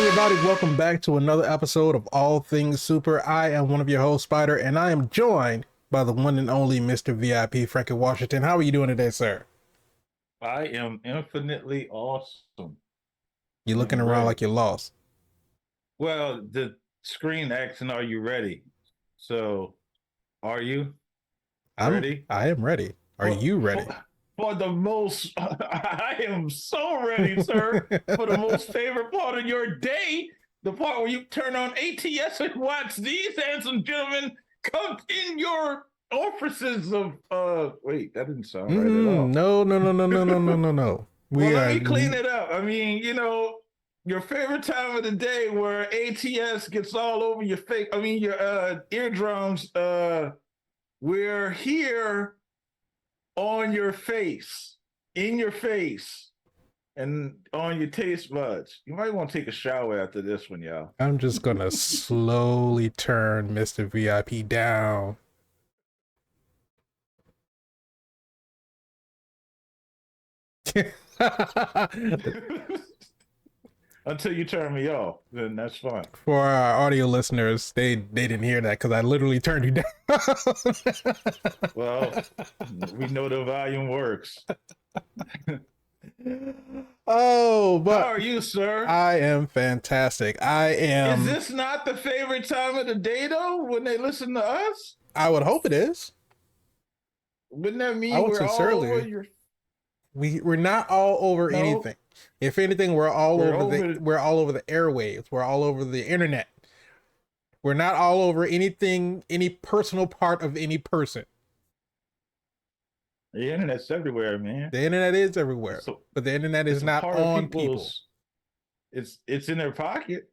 everybody, welcome back to another episode of All Things Super. I am one of your hosts, Spider, and I am joined by the one and only Mr. VIP, Frankie Washington. How are you doing today, sir? I am infinitely awesome You looking and around ready. like you're lost. Well, the screen asking, "Are you ready?" So, are you ready I am ready. Are for you for ready? for the most? I am so ready, sir, for the most favorite part of your day, the part where you turn on ATS and watch these handsome gentlemen come in your orifices of. Wait, that didn't sound right at all. No, no, no, no, no, no, no, no, no. Well, We let are me clean it up. I mean, your favorite time of the day where ATS gets all over your face. I mean, your eardrums. We're here on your face, in your face, and on your taste buds. You might want to take a shower after this one, y'all. I'm just gonna slowly turn Mr. VIP down. Until you turn me off, then that's fine. For our audio listeners, they didn't hear that because I literally turned you down. Well, we know the volume works. Oh, How but are you, sir? I am fantastic. Is this not the favorite time of the day though? When they listen to us, I would hope it is. wouldn't that I mean would we're all over sincerely. your? We're not all over No, anything. If anything, we're over. we're all over the airwaves. We're all over the internet. We're not all over anything, any personal part of any person. The internet's everywhere, man. The internet is everywhere, So but the internet is it's a not part of on people. people's. It's in their pocket.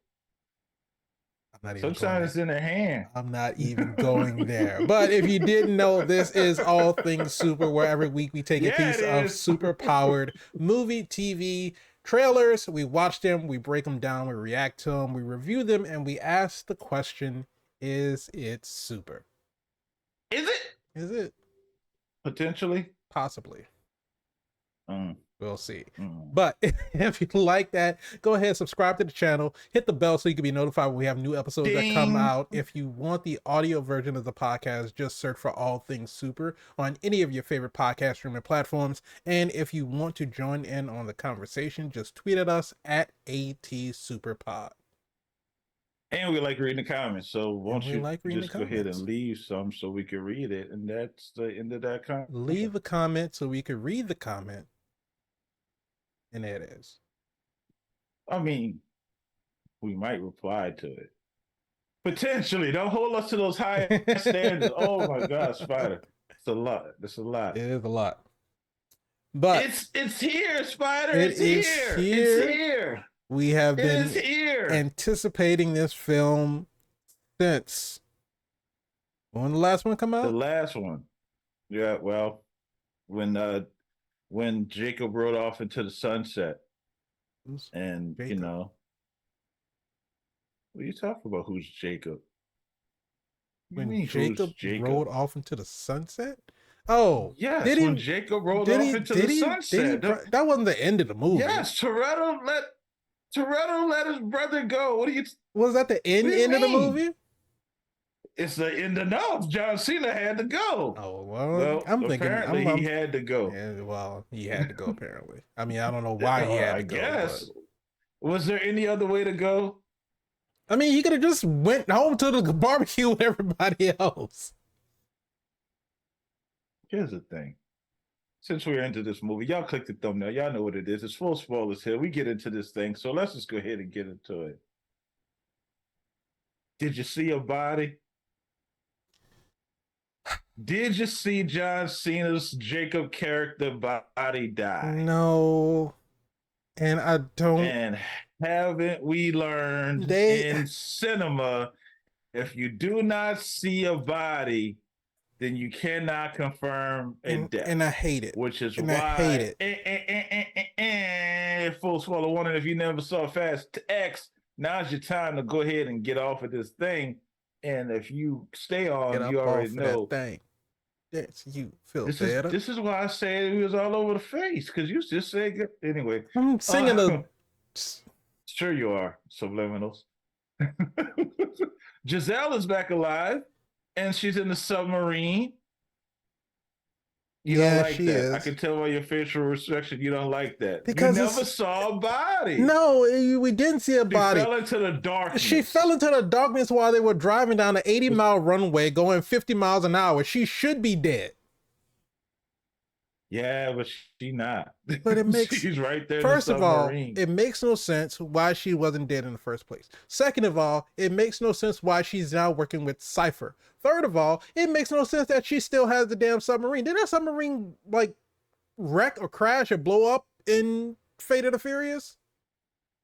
I'm not even going Sometimes there. it's in their hand. I'm not even going there. But if you didn't know, this is All Things Super, where every week we take a Yeah, piece it of is. super powered movie, TV, trailers, we watch them, we break them down, we react to them, we review them, and we ask the question, is it super? Is it Is it? potentially? Possibly. Mm, We'll see. mm. But if you like that, go ahead, subscribe to the channel, hit the bell so you can be notified when we have new episodes that come Ding. out. If you want the audio version of the podcast, just search for All Things Super on any of your favorite podcast streaming platforms. And if you want to join in on the conversation, just tweet at us at ATSuperPod. And we like reading the comments, so And won't we you like reading the just go ahead and comments. leave some so we can read it, and that's the end of that content. Leave a comment so we can read the comment. And there it is. I mean, we might reply to it. Potentially. Don't hold us to those high standards. Oh my God, Spider. It's a lot. It's a lot. It is a lot. But It's here, Spider. it It's is here. It's here. here. We have It is been here. anticipating this film since when the last one come The out? last one. Yeah, well, when Jacob rode off into the sunset, Who's and Jacob? what are you talking about? Who's Jacob? What do you When mean who's Jacob Jacob? rode off into the sunset? Oh, Yes, when Jacob rode off into the did he? sunset. That wasn't the end of the movie. Yes, Toretto let his brother go. Was that the What do you end of the mean? movie? It's the end of no. John Cena had to go. Oh well, Well, I'm thinking apparently he had to go. yeah, well, he had to go apparently. I mean, I don't know why he had I to go, but guess. Was there any other way to go? I mean, he could have just went home to the barbecue with everybody else. Here's the thing. Since we're into this movie, y'all click the thumbnail. Y'all know what it is. It's full spoilers here. We get into this thing, so let's just go ahead and get into it. Did you see a body? Did you see John Cena's Jacob character body die? No, and I don't. And haven't we learned in cinema, if you do not see a body, then you cannot confirm a death. And I hate it. Which is and why I hate it. Full swallow warning. If you never saw Fast X, now's your time to go ahead and get off of this thing. And if you stay on, you already know. That thing. Yes, you feel This better. This is why I said it was all over the face, because you just said anyway. I'm singing a Sure you are, subliminals. Giselle is back alive, and she's in the submarine. You don't Yeah, like she that. I is. can tell by your facial restriction you don't like that. You Because never it's saw a body. no, we didn't see a She body. fell into the She fell darkness. into the darkness while they were driving down an 80-mile runway going 50 miles an hour. She should be dead. Yeah, but she not. But it makes, She's right there in the first of all, submarine. it makes no sense why she wasn't dead in the first place. Second of all, it makes no sense why she's now working with Cypher. Third of all, it makes no sense that she still has the damn submarine. Did that submarine like wreck or crash or blow up in Fate of the Furious?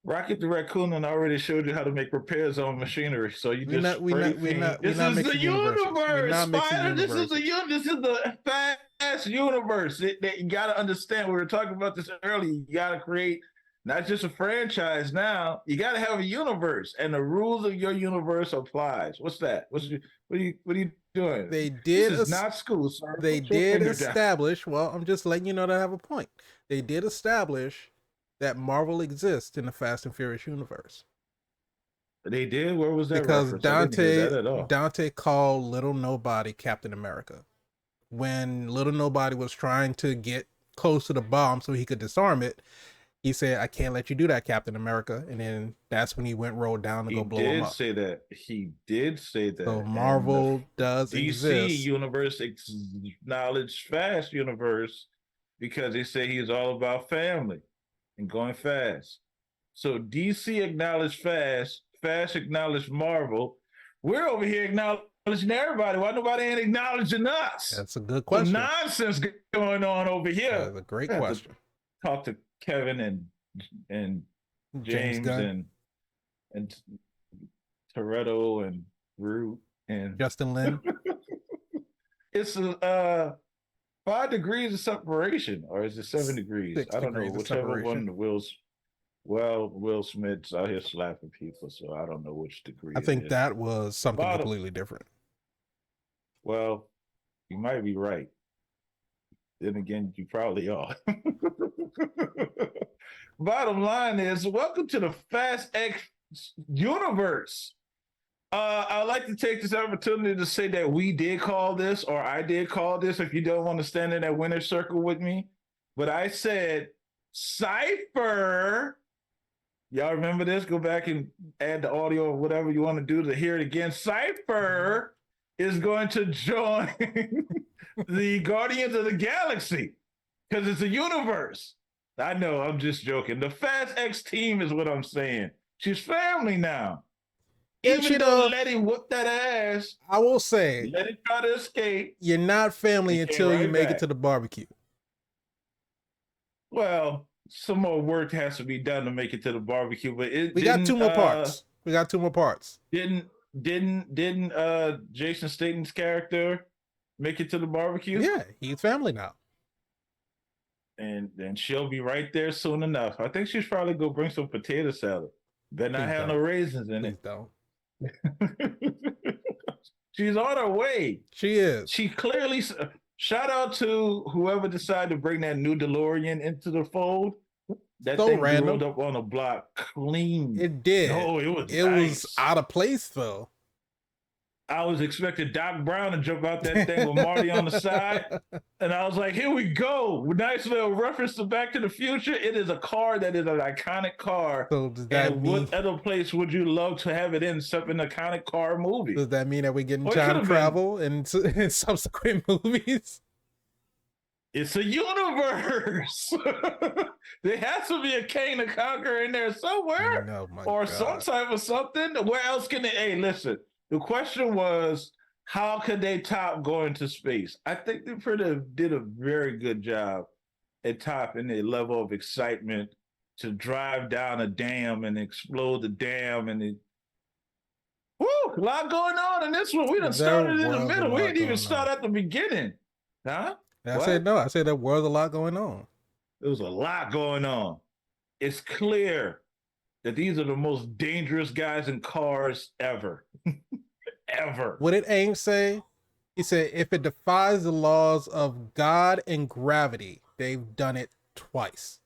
Rocket the Raccoon and already showed you how to make repairs on machinery. So you We just not we spray not we paint. not we This not is the mixing universes. We're universe, not mixing Spider. This is universes. this is the fast universe. You got to understand. We were talking about this earlier. You got to create not just a franchise. Now you got to have a universe, and the rules of your universe applies. What's that? What are you doing? They This did is not school, sir. they Put your did finger down. establish, well, I'm just letting you know that I have a point. They did establish that Marvel exists in the Fast and Furious universe. They did. Where was that Because reference? I didn't hear that at all. Dante called Little Nobody Captain America. When Little Nobody was trying to get close to the bomb so he could disarm it, he said, "I can't let you do that, Captain America." And then that's when he went rolled down to go blow him up. He did say that. So Marvel does DC exist. universe acknowledged Fast universe because they say he's all about family and going fast. So DC acknowledged Fast, Fast acknowledged Marvel. We're over here acknowledging everybody. Why nobody ain't acknowledging us? That's a good question. Some nonsense going on over here. That's a great question. Talk to Kevin and James and Toretto and Root and Justin Lin. It's 5 degrees of separation, or is it 7 degrees? 6 I don't know. degrees of Whichever separation. one Will Smith's out here slapping people, so I don't know which degree. I think that was something completely different. Well, you might be right. Then again, you probably are. Bottom line is, welcome to the fastx universe. I'd like to take this opportunity to say that we did call this, or I did call this, if you don't want to stand in that winner's circle with me. But I said, Cypher. Y'all remember this? Go back and add the audio or whatever you want to do to hear it again. Cypher is going to join the Guardians of the Galaxy because it's a universe. I know, I'm just joking. The fastx team is what I'm saying. She's family now. Even though Letty whooped that ass, I will say, Letty try to escape. You're not family until you make it to the barbecue. Well, some more work has to be done to make it to the barbecue, but we got 2 more parts. We got 2 more parts. Didn't Jason Statham's character make it to the barbecue? Yeah, he's family now. And she'll be right there soon enough. I think she's probably gonna bring some potato salad. Better not have no raisins in it. Don't. She's on her way. She is. She clearly. Shout out to whoever decided to bring that new DeLorean into the fold. That thing rolled up on the block clean. It did. Oh, it was. It was out of place though. I was expecting Doc Brown to jump out that thing with Marty on the side. And I was like, here we go. Nice little reference to Back to the Future. It is a car that is an iconic car. So does that mean, what other place would you love to have it in except an iconic car movie? Does that mean that we're getting time travel in subsequent movies? It's a universe. There has to be a Kang the Conqueror in there somewhere. Or some type of something. Where else can they? Hey, listen. The question was, how could they top going to space? I think they did a very good job at topping the level of excitement to drive down a dam and explode the dam. And a lot going on in this one. We done started in the middle. We didn't even start at the beginning. Huh? I said no. I said there was a lot going on. There was a lot going on. It's clear that these are the most dangerous guys in cars ever. Ever. What did Ames say? He said, if it defies the laws of God and gravity, they've done it twice.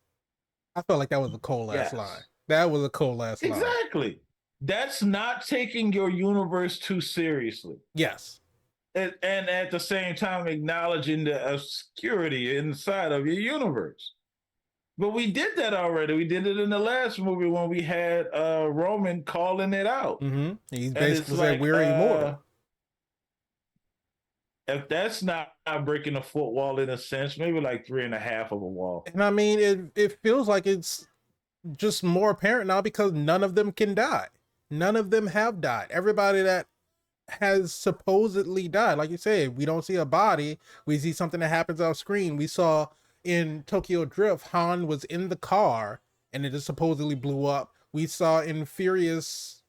I felt like that was a cold ass line. That was a cool ass line. Exactly. That's not taking your universe too seriously. Yes. And at the same time acknowledging the obscurity inside of your universe. But we did that already. We did it in the last movie when we had Roman calling it out. Mm-hmm. He And it's basically said, like, we're immortal. if that's not breaking a foot wall in a sense, maybe like 3.5 of a wall. And I mean, it feels like it's just more apparent now because none of them can die. None of them have died. Everybody that has supposedly died, like you said, we don't see a body. We see something that happens off screen. We saw in Tokyo Drift, Han was in the car and it just supposedly blew up. We saw in Furious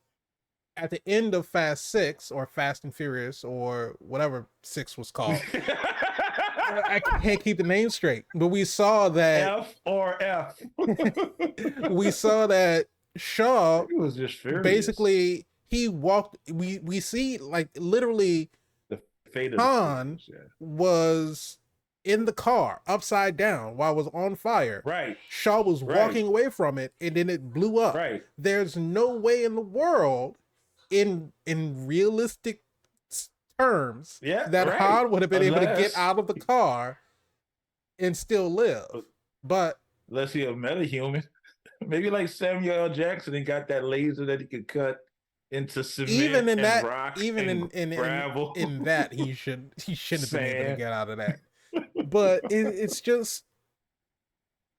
at the end of Fast 6 or Fast and Furious or whatever 6 was called. I can't keep the name straight, but we saw that F or F. we saw that Shaw It was just furious. basically he walked. We see like literally The fate of Han the furious, was in the car upside down while it was on fire. Right. Shaw was walking away from it and then it blew up. Right. There's no way in the world in realistic terms that Han would have been able to get out of the car and still live. But unless he a metahuman, maybe like Samuel L. Jackson, he got that laser that he could cut into cement even in and that, rock even and gravel. in that, he shouldn't have been able to get out of that. But it's just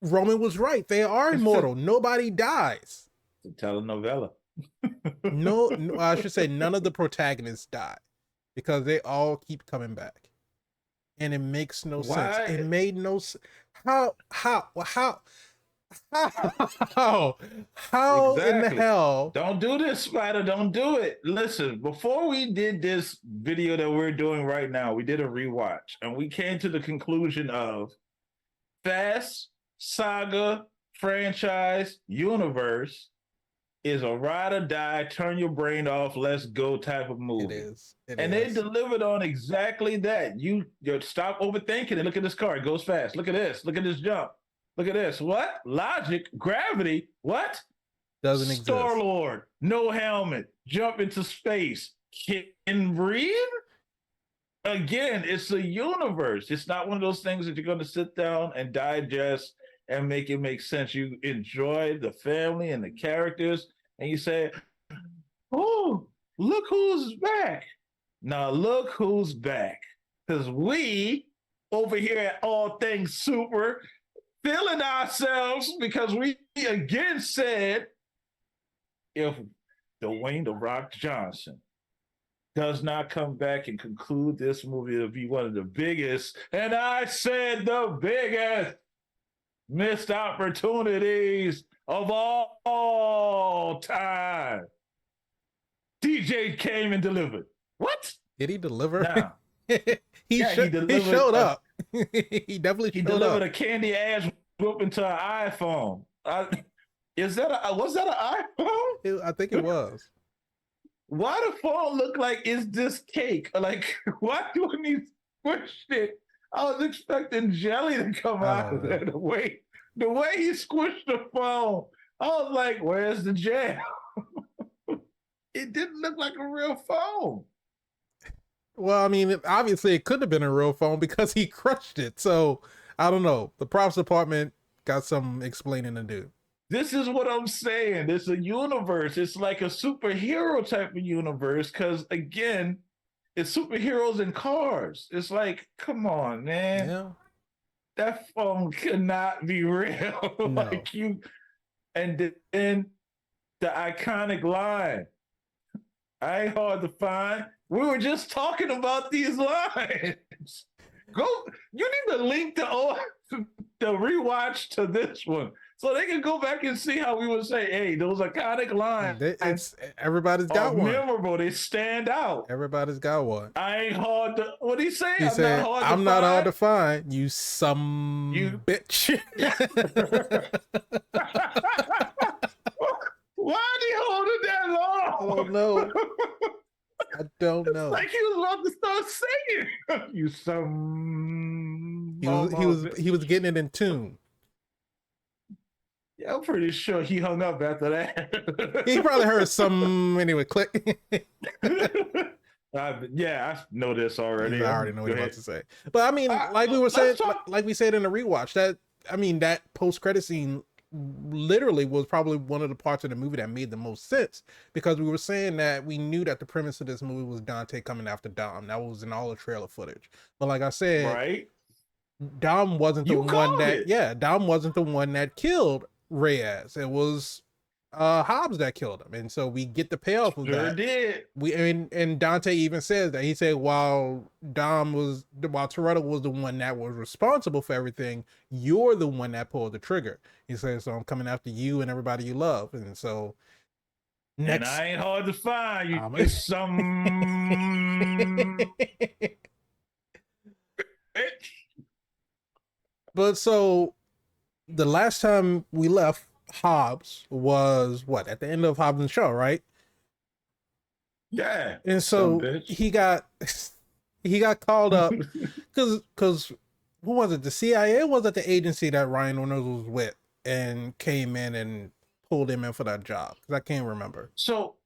Roman was right. They are immortal. Nobody dies. It's a telenovela. No, I should say none of the protagonists die because they all keep coming back, and it makes no sense. It made no sense. How exactly. In the hell? Don't do this, Spider. Don't do it. Listen, before we did this video that we're doing right now, we did a rewatch and we came to the conclusion of Fast Saga franchise universe is a ride or die, turn your brain off, let's go type of movie. It is. They delivered on exactly that. You stop overthinking it. Look at this car. It goes fast. Look at this. Look at this jump. Look at this. What? Logic, gravity. What? Doesn't exist. Star-Lord, no helmet, jump into space. Can breathe? Again, it's a universe. It's not one of those things that you're going to sit down and digest and make it make sense. You enjoy the family and the characters, and you say, oh, look who's back. Now look who's back. Because we, over here at All Things Super, feeling ourselves because we again said, if Dwayne "The Rock" Johnson does not come back and conclude this movie, it'll be one of the biggest, and I said the biggest, missed opportunities of all time. DJ came and delivered. What? Did he deliver? Nah. he showed up. He definitely showed delivered up. A candy ass whoop into an iPhone. Was that an iPhone? I think it was. Why the phone look like it's this cake? Like, why do I need squished it? I was expecting jelly to come out of there. The way he squished the phone, I was like, where's the jam? It didn't look like a real phone. Well, I mean, obviously it could have been a real phone because he crushed it. So I don't know. The props department got some explaining to do. This is what I'm saying. It's a universe. It's like a superhero type of universe because, again, it's superheroes in cars. It's like, come on, man. Yeah. That phone cannot be real. No. Like you, and then the iconic line. I ain't hard to find. We were just talking about these lines. You need to link the rewatch to this one so they can go back and see how we would say, hey, those iconic lines. Everybody's got one. Memorable. They stand out. Everybody's got one. I ain't hard to. What did he say? He said, I'm not hard to find. You bitch. Why did he hold it that long? Oh no. I don't know. Like he was about to start singing. You He was getting it in tune. Yeah, I'm pretty sure he hung up after that. He probably heard some anyway. Click. Yeah, I know this already. I already know what Go he's about ahead. to say. But I mean, like we were Let's saying, talk. like we said in the rewatch, that I mean, that post credit scene literally was probably one of the parts of the movie that made the most sense, because we were saying that we knew that the premise of this movie was Dante coming after Dom. That was in all the trailer footage. But like I said, Right? Dom wasn't the You one called that it. Dom wasn't the one that killed Reyes. It was Hobbs that killed him. And so we get the payoff of Sure that. did. And Dante even says that. He said while Toretto was the one that was responsible for everything, you're the one that pulled the trigger. He says, so I'm coming after you and everybody you love. And so And next I ain't hard to find. You some. But so the last time we left Hobbs was what, at the end of Hobbs and Shaw, right? Yeah, And some so bitch. he got called up because who was it? The CIA, was it the agency that Ryan Reynolds was with and came in and pulled him in for that job? Because I can't remember. So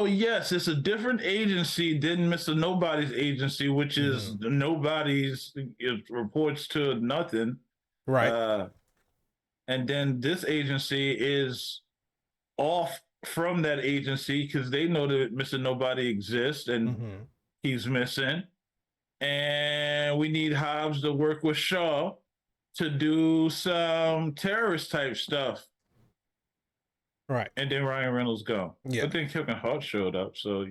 yes, it's a different agency than Mr. Nobody's agency, which is Mm-hmm. nobody's. It reports to nothing. Right. Uh, and then this agency is off from that agency because they know that Mr. Nobody exists and Mm-hmm. he's missing. And we need Hobbs to work with Shaw to do some terrorist type stuff. Right. And then Ryan Reynolds go. Yeah. But then Kevin Hart showed up, so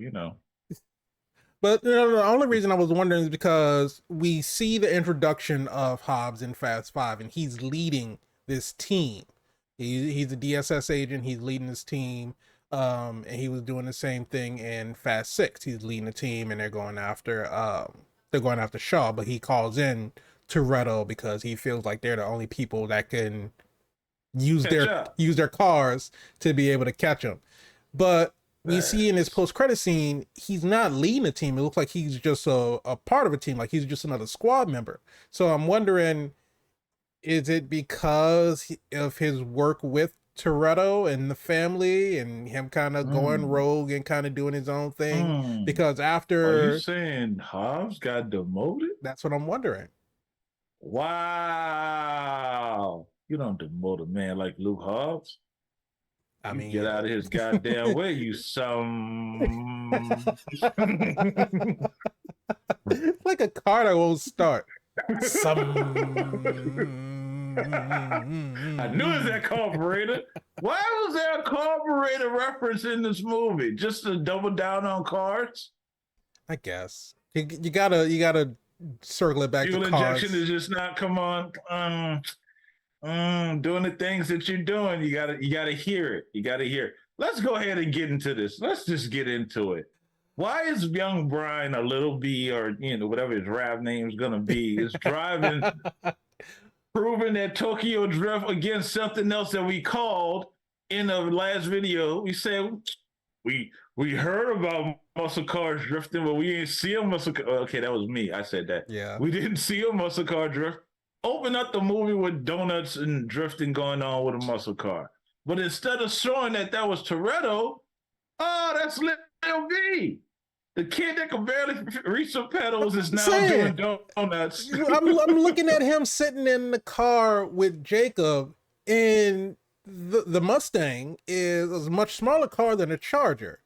But the only reason I was wondering is because we see the introduction of Hobbs in Fast Five, and he's leading this team. He's a DSS agent. He's leading this team, and he was doing the same thing in Fast Six. He's leading the team, and they're going after Shaw, but he calls in Toretto because he feels like they're the only people that can catch up. use their cars to be able to catch him. But we see in his Facts. post credit scene, he's not leading a team. It looks like he's just a part of a team, like he's just another squad member. So I'm wondering, is it because of his work with Toretto and the family and him kind of going Mm. rogue and kind of doing his own thing? Mm. Because Are you after, saying Hobbs got demoted? that's what I'm wondering. Wow. You don't demote a man like Luke Hobbs. I You mean, get out of his goddamn way, you some. like a car that won't start. Some. I knew it was that carburetor. Why was there a carburetor reference in this movie? Just to double down on cars? I guess you gotta circle it back to Fuel injection cars. is just not. Come on, doing the things that you're doing. You gotta hear it. You gotta hear it. Let's go ahead and get into this. Let's just get into it. Why is young Brian, a little B, or whatever his rap name is gonna be, is driving, proving that Tokyo Drift against something else that we called in the last video? We said we heard about muscle cars drifting, but we didn't see a muscle car. Okay, that was me. I said that. Yeah. We didn't see a muscle car drift. Open up the movie with donuts and drifting going on with a muscle car. But instead of showing that was Toretto, oh, that's Lil B. The kid that could barely reach the pedals is now doing donuts. I'm looking at him sitting in the car with Jacob, and the Mustang is a much smaller car than a Charger.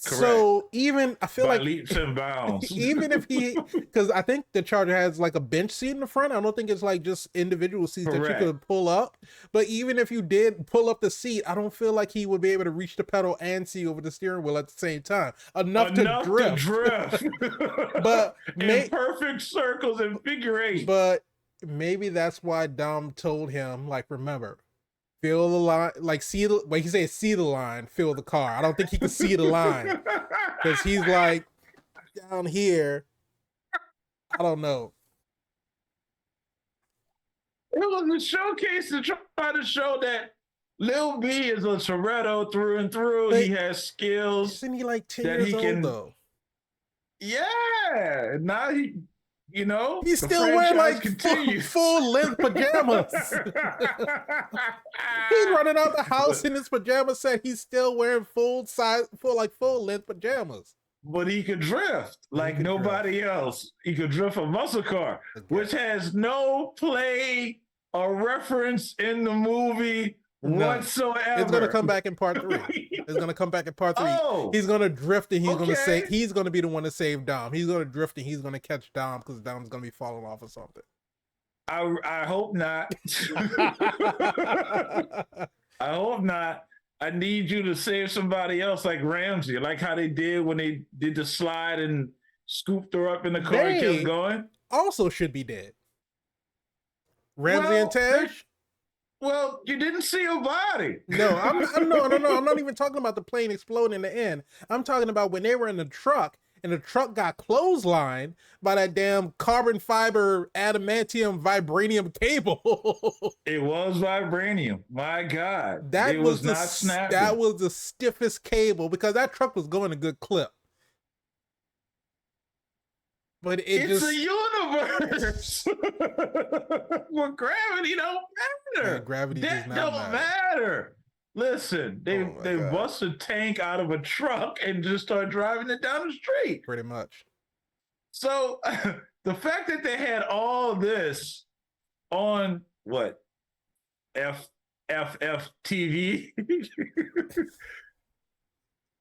Correct. So even I feel By like leaps and bounds. even if because I think the Charger has like a bench seat in the front. I don't think it's like just individual seats that you could pull up. But even if you did pull up the seat, I don't feel like he would be able to reach the pedal and see over the steering wheel at the same time. Enough to drift. But in perfect circles and figure eight. But maybe that's why Dom told him, like, remember, feel the line, like see the he said see the line, feel the car. I don't think he could see the line because he's like down here. I don't know. It was a showcase to try to show that Lil B is a Toretto through and through. But he has skills. Isn't he like 10 years old though? Yeah. Now You know, He's the still wearing franchise like continues. full length pajamas. He's running out the house but in his pajama set. He's still wearing full length pajamas. but he could drift He like could drift. nobody else. He could drift a muscle car, which Again. has no play or reference in the movie None. It's gonna whatsoever. come back in part 3. It's gonna come back in part 3. Oh, He's gonna drift and okay. he's gonna be the one to save Dom. He's gonna drift and he's gonna catch Dom because Dom's gonna be falling off or something. I hope not. I hope not. I need you to save somebody else like Ramsey, like how they did when they did the slide and scooped her up in the car and kept They going. also should be dead. Ramsey and Well, Tej? well, you didn't see her body. No, no. I'm not even talking about the plane exploding in the end. I'm talking about when they were in the truck and the truck got clotheslined by that damn carbon fiber adamantium vibranium cable. It was vibranium. My God, That it was was not snapping. that was the stiffest cable because that truck was going a good clip. But it's a universe. Well, gravity don't matter. Man, gravity that does not don't matter. Listen, they bust a tank out of a truck and just start driving it down the street. Pretty much. So the fact that they had all this on what FFTV.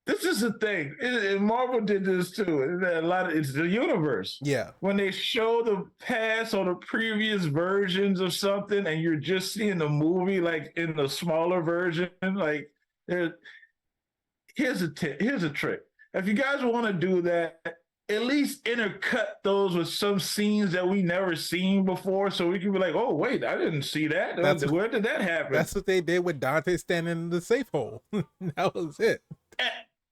This is the thing. Marvel did this too. It's the universe. Yeah. When they show the past or the previous versions of something, and you're just seeing the movie like in the smaller version, like here's a trick. If you guys want to do that, at least intercut those with some scenes that we never seen before, so we can be like, "Oh, wait, I didn't see that. Where did that happen?" That's what they did with Dante standing in the safe hole. That was it.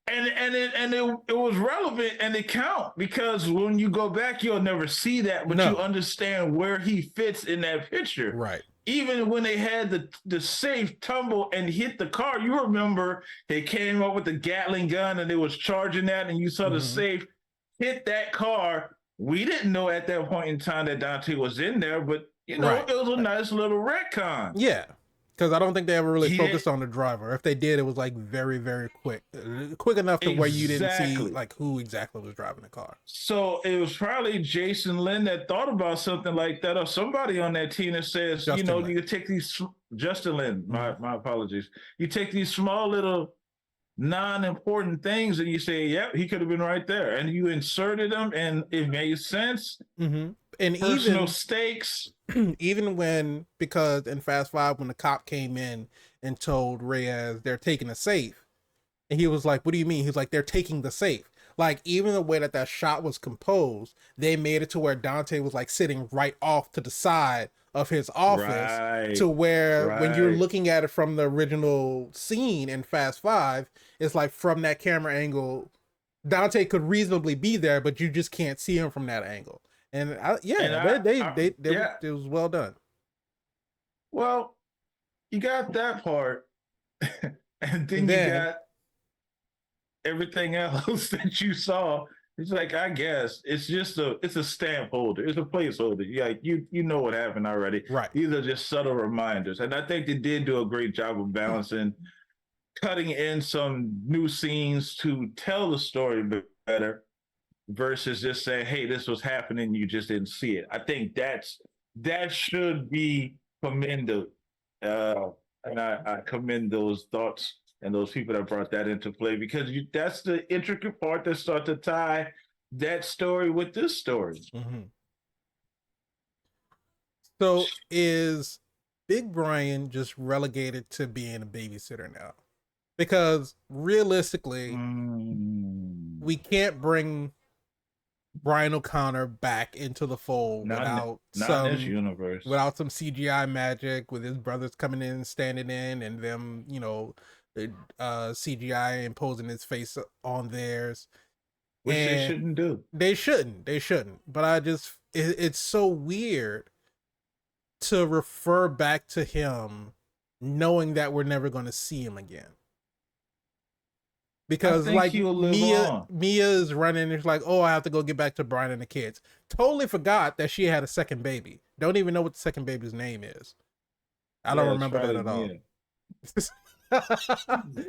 And it was relevant and it count because when you go back, you'll never see that, but you understand where he fits in that picture. Right. Even when they had the safe tumble and hit the car, you remember they came up with the Gatling gun and they was charging that, and you saw the safe hit that car. We didn't know at that point in time that Dante was in there, but you know, it was a nice little retcon. Yeah. Because I don't think they ever really focused on the driver. If they did, it was like very, very quick enough to where you didn't see like who exactly was driving the car. So it was probably Jason Lynn that thought about something like that, or somebody on that team that says, Justin Lin. You take these Justin Lin. My apologies. You take these small little non-important things and you say, "Yep, he could have been right there," and you inserted them, and it made sense. And personal stakes. Even when, because in Fast 5, when the cop came in and told Reyes they're taking a safe, and he was like, "What do you mean?" He's like, "They're taking the safe." Like, even the way that shot was composed, they made it to where Dante was like sitting right off to the side of his office, to where when you're looking at it from the original scene in Fast 5, it's like from that camera angle, Dante could reasonably be there, but you just can't see him from that angle. And it was well done. Well, you got that part, and then you got everything else that you saw. It's like, I guess it's just it's a stamp holder. It's a placeholder. You know what happened already. Right. These are just subtle reminders. And I think they did do a great job of balancing, cutting in some new scenes to tell the story better versus just saying, "Hey, this was happening, you just didn't see it." I think that should be commended. And I commend those thoughts and those people that brought that into play, because that's the intricate part that starts to tie that story with this story. So is Big Brian just relegated to being a babysitter now? Because realistically, we can't bring Brian O'Connor back into the fold without this universe, without some CGI magic, with his brothers coming in and standing in, and them, CGI imposing his face on theirs, which they shouldn't do. They shouldn't. But it's so weird to refer back to him knowing that we're never going to see him again. I because think like he'll live Mia on. Mia is running and it's like, oh, I have to go get back to Brian and the kids. Totally forgot that she had a second baby. Don't even know what the second baby's name is. I don't Yeah, it's remember that probably at all. Mia.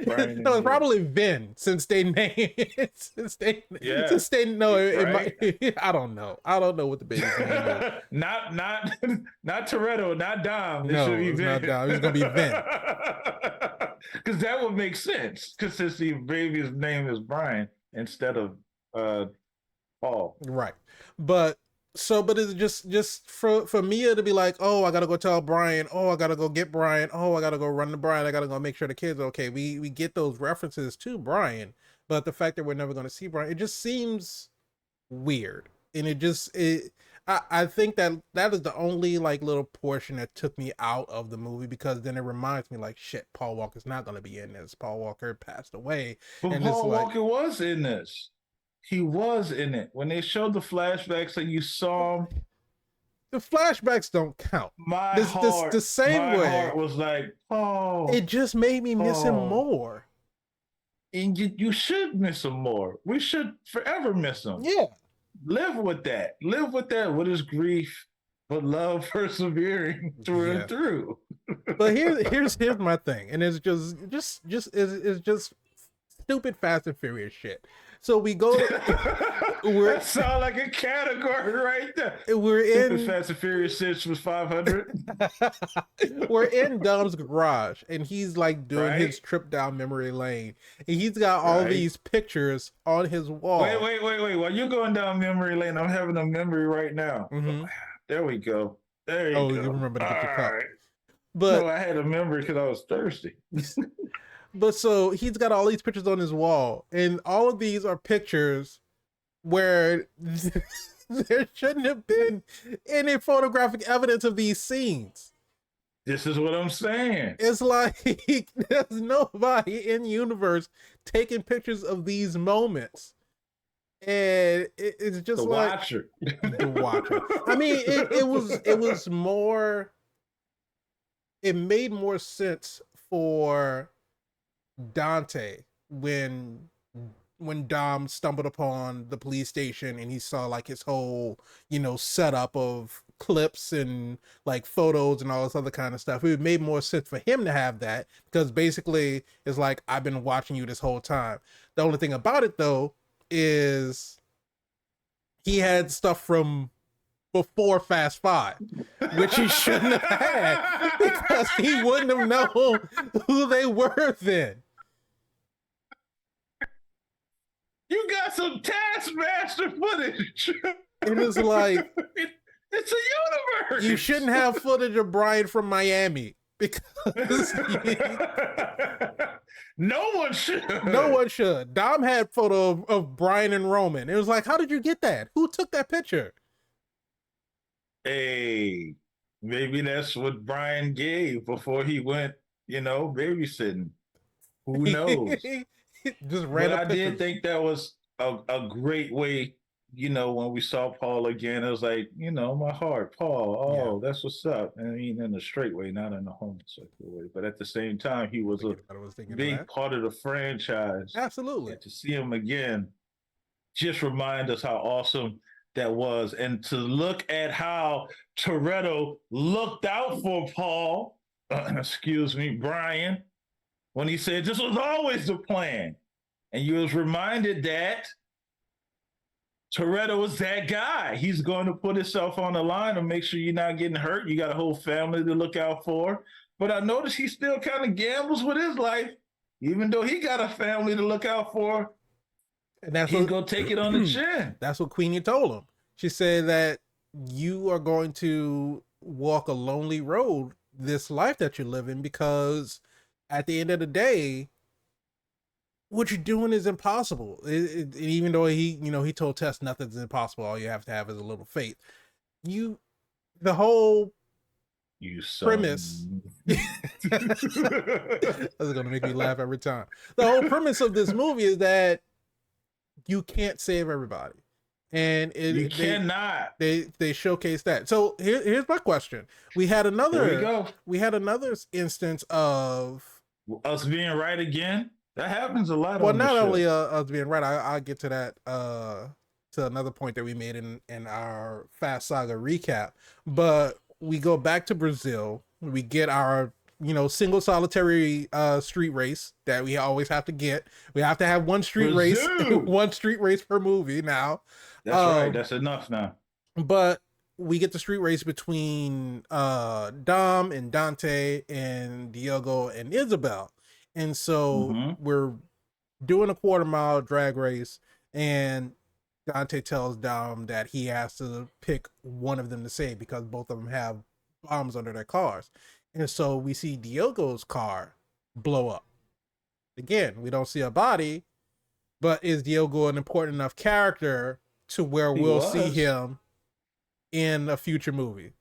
Brian No, and it's Mia. probably Vin since they named it. Yeah, Since they know it, it right. might. I don't know. I don't know what the baby's name is. Not Toretto, not Dom. It should No, be it's not Vin. Dom. It's gonna be Vin. Because that would make sense. Because since the baby's name is Brian instead of uh Paul. Right. But but it's just for Mia to be like, oh, I gotta go tell Brian, oh, I gotta go get Brian, oh, I gotta go run to Brian, I gotta go make sure the kids are okay. We get those references to Brian, but the fact that we're never gonna see Brian, it just seems weird. And I think that is the only like little portion that took me out of the movie, because then it reminds me like, shit, Paul Walker's not gonna be in this. Paul Walker passed away. But And it's Paul like, Walker was in this. He was in it. When they showed the flashbacks and you saw him, the flashbacks don't count. This the same my way. heart was like, oh, It just made me miss him oh. more. And you should miss him more. We should forever miss him. Yeah. Live with that. Live with that. With his grief, but love persevering through and through. But here's my thing, and it's it's just stupid Fast and Furious shit. So we go. That sounds like a category right there. We're in Fast and Furious 6 was 500. We're in Dom's garage, and he's like doing his trip down memory lane, and he's got all these pictures on his wall. Wait. While you're going down memory lane, I'm having a memory right now. Mm-hmm. There we go. There you go. Oh, you remember to get your cup. Right. But no, I had a memory because I was thirsty. But so he's got all these pictures on his wall, and all of these are pictures where there shouldn't have been any photographic evidence of these scenes. This is what I'm saying. It's like there's nobody in the universe taking pictures of these moments. And it's just the like watcher. The watcher. I mean, it was more. It made more sense for Dante when Dom stumbled upon the police station and he saw like his whole, setup of clips and like photos and all this other kind of stuff. It made more sense for him to have that, because basically it's like, I've been watching you this whole time. The only thing about it though is he had stuff from before Fast 5, which he shouldn't have had, because he wouldn't have known who they were then. You got some Taskmaster footage. It was like, it's a universe. You shouldn't have footage of Brian from Miami, because no one should. No one should. Dom had photo of Brian and Roman. It was like, how did you get that? Who took that picture? Hey, maybe that's what Brian gave before he went, babysitting. Who knows? Just but I did think that was a great way, when we saw Paul again. It was like, my heart, Paul, that's what's up. I mean, in a straight way, not in a homosexual way. But at the same time, he was a big part of the franchise. Absolutely. And to see him again just remind us how awesome that was. And to look at how Toretto looked out for Paul, Brian, when he said this was always the plan. And you was reminded that Toretto was that guy. He's going to put himself on the line and make sure you're not getting hurt. You got a whole family to look out for. But I noticed he still kind of gambles with his life, even though he got a family to look out for. And that's he's going to take it on the chin. That's what Queenie told him. She said that you are going to walk a lonely road this life that you're living, because at the end of the day, what you're doing is impossible. Even though he told Tess nothing's impossible, all you have to have is a little faith. The whole premise that's going to make me laugh every time. The whole premise of this movie is that you can't save everybody, and you cannot. They showcase that. So here's my question. We had another instance of us being right again. That happens a lot Well, on the not only show. us being right, I'll get to that to another point that we made in our Fast Saga recap. But we go back to Brazil. We get our single solitary street race that we always have to get. We have to have one street race, Brazil. one street race per movie now. That's right. Um, That's enough now. but we get the street race between Dom and Dante and Diogo and Isabel. And so Mm-hmm. we're doing a quarter mile drag race, and Dante tells Dom that he has to pick one of them to save because both of them have bombs under their cars. And so we see Diogo's car blow up. Again, we don't see a body, but is Diogo an important enough character to where He we'll see was. him in a future movie?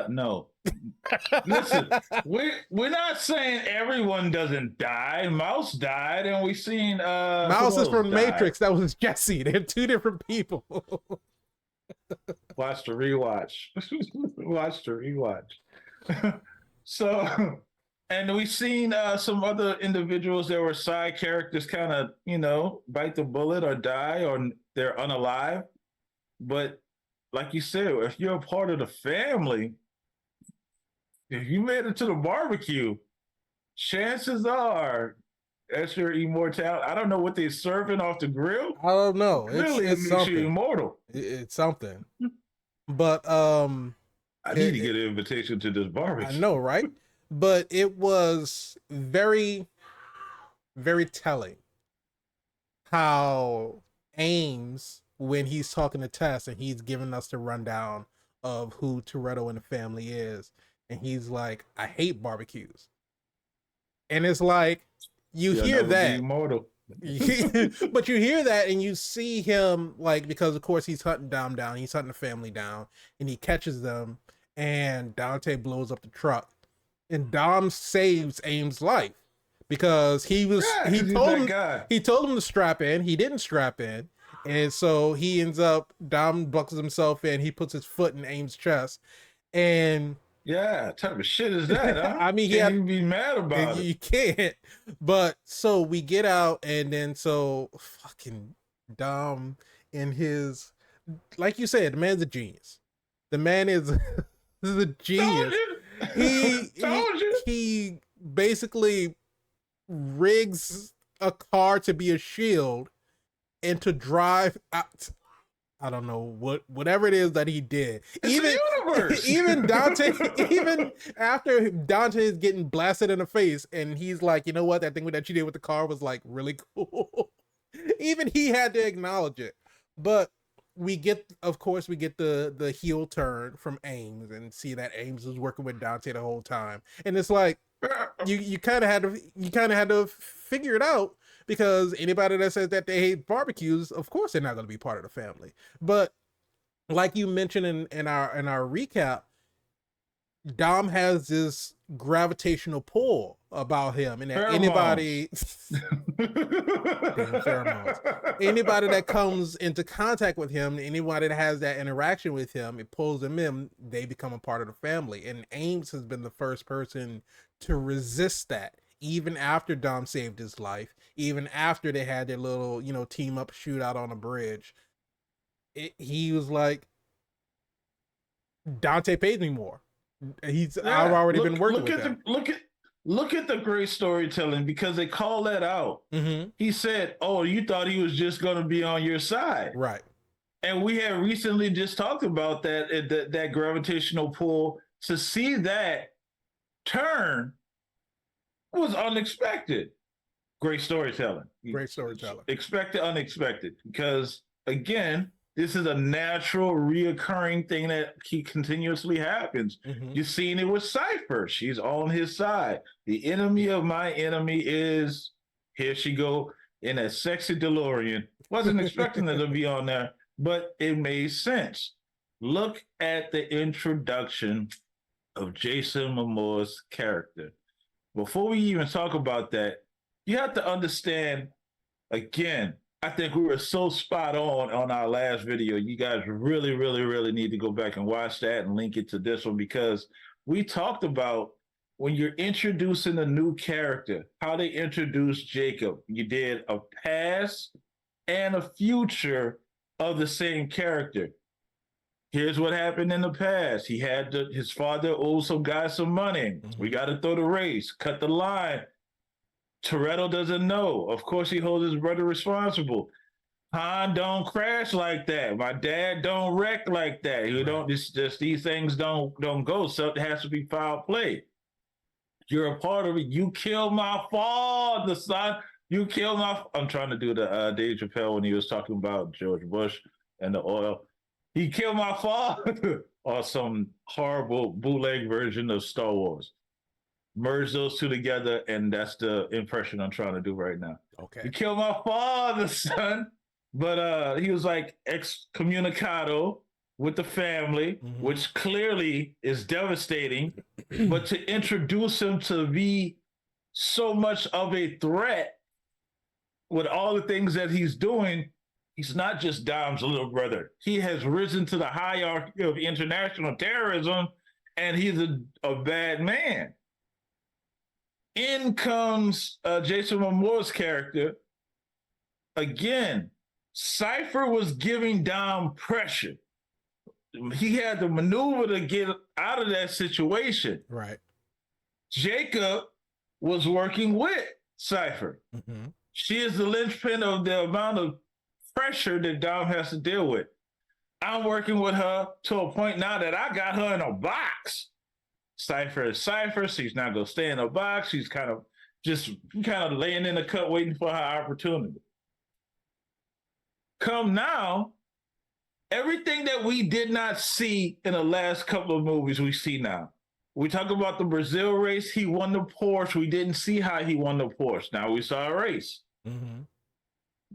No. Listen, we're not saying everyone doesn't die. Mouse died, and we seen who Mouse is else from died. Matrix. That was Jesse. They're two different people. Watch the rewatch. Watch the rewatch. So, and we seen some other individuals that were side characters, kind of bite the bullet or die or they're unalive. But like you said, if you're a part of the family, if you made it to the barbecue, chances are that's your immortality. I don't know what they're serving off the grill. I don't know. Clearly, it It's makes you something. immortal. It's something. But I need to get an invitation to this I barbecue. know, right? But it was very, very telling how Ames, when he's talking to Tess and he's giving us the rundown of who Toretto and the family is, and he's like, I hate barbecues. And it's like, you You'll hear never be that, immortal. but you hear that and you see him, like, because of course he's hunting Dom down, he's hunting the family down, and he catches them, and Dante blows up the truck, and Dom saves Ames' life because Yeah, because he's that guy. he told him to strap in, he didn't strap in, and so he ends up, Dom buckles himself in, he puts his foot in Ames' chest, and Yeah, type of shit is that, huh? I mean, he Can't had, even be mad about it. you can't. But so we get out, and then so fucking Dom in his, like you said, the man's a genius. The man is, is a Told genius. you. He, Told you. he basically rigs a car to be a shield and to drive out. I don't know whatever it is that he did. It's Even the universe. even Dante, even after Dante is getting blasted in the face, and he's like, you know what, that thing that you did with the car was like really cool. Even he had to acknowledge it. But we get, of course, we get the heel turn from Ames and see that Ames was working with Dante the whole time, and it's like you kind of had to figure it out, because anybody that says that they hate barbecues, of course they're not going to be part of the family. But like you mentioned in our recap, Dom has this gravitational pull about him, and that anybody damn pheromones, anybody that comes into contact with him, anybody that has that interaction with him, it pulls them in, they become a part of the family. And Ames has been the first person to resist that, even after Dom saved his life, even after they had their little team up shootout on a bridge. He was like, Dante pays me more. I've already been working with him. Look at the great storytelling, because they call that out. Mm-hmm. He said, "Oh, you thought he was just going to be on your side." Right. And we had recently just talked about that gravitational pull. To see that turn was unexpected. Great storytelling. Great storytelling. Expect the unexpected, because again, this is a natural, reoccurring thing that continuously happens. Mm-hmm. You've seen it with Cypher. She's on his side. The enemy of my enemy is, here she go in a sexy DeLorean. Wasn't expecting her to be on there, but it made sense. Look at the introduction of Jason Momoa's character. Before we even talk about that, you have to understand, again, I think we were so spot on our last video. You guys really, really, really need to go back and watch that and link it to this one, because we talked about when you're introducing a new character, how they introduced Jacob, you did a past and a future of the same character. Here's what happened in the past. He had his father owed some guy some money. Mm-hmm. We got to throw the race, cut the line. Toretto doesn't know. Of course, he holds his brother responsible. Han don't crash like that. My dad don't wreck like that. You don't just these things don't go. So it has to be foul play. You're a part of it. You killed my father, son. You killed my. I'm trying to do the Dave Chappelle when he was talking about George Bush and the oil. He killed my father, or some horrible bootleg version of Star Wars. Merge those two together, and that's the impression I'm trying to do right now. Okay. You killed my father, son. But he was like excommunicado with the family, Mm-hmm. which clearly is devastating. But to introduce him to be so much of a threat with all the things that he's doing, he's not just Dom's little brother. He has risen to the hierarchy of international terrorism, and he's a bad man. In comes Jason Momoa's character. Again, Cypher was giving Dom pressure. He had to maneuver to get out of that situation. Right. Jacob was working with Cypher. Mm-hmm. She is the linchpin of the amount of pressure that Dom has to deal with. I'm working with her to a point now that I got her in a box. Cypher is Cypher. She's not going to stay in a box. She's kind of laying in the cut waiting for her opportunity. Come now, everything that we did not see in the last couple of movies, we see now. We talk about the Brazil race. He won the Porsche. We didn't see how he won the Porsche. Now we saw a race. Mm-hmm.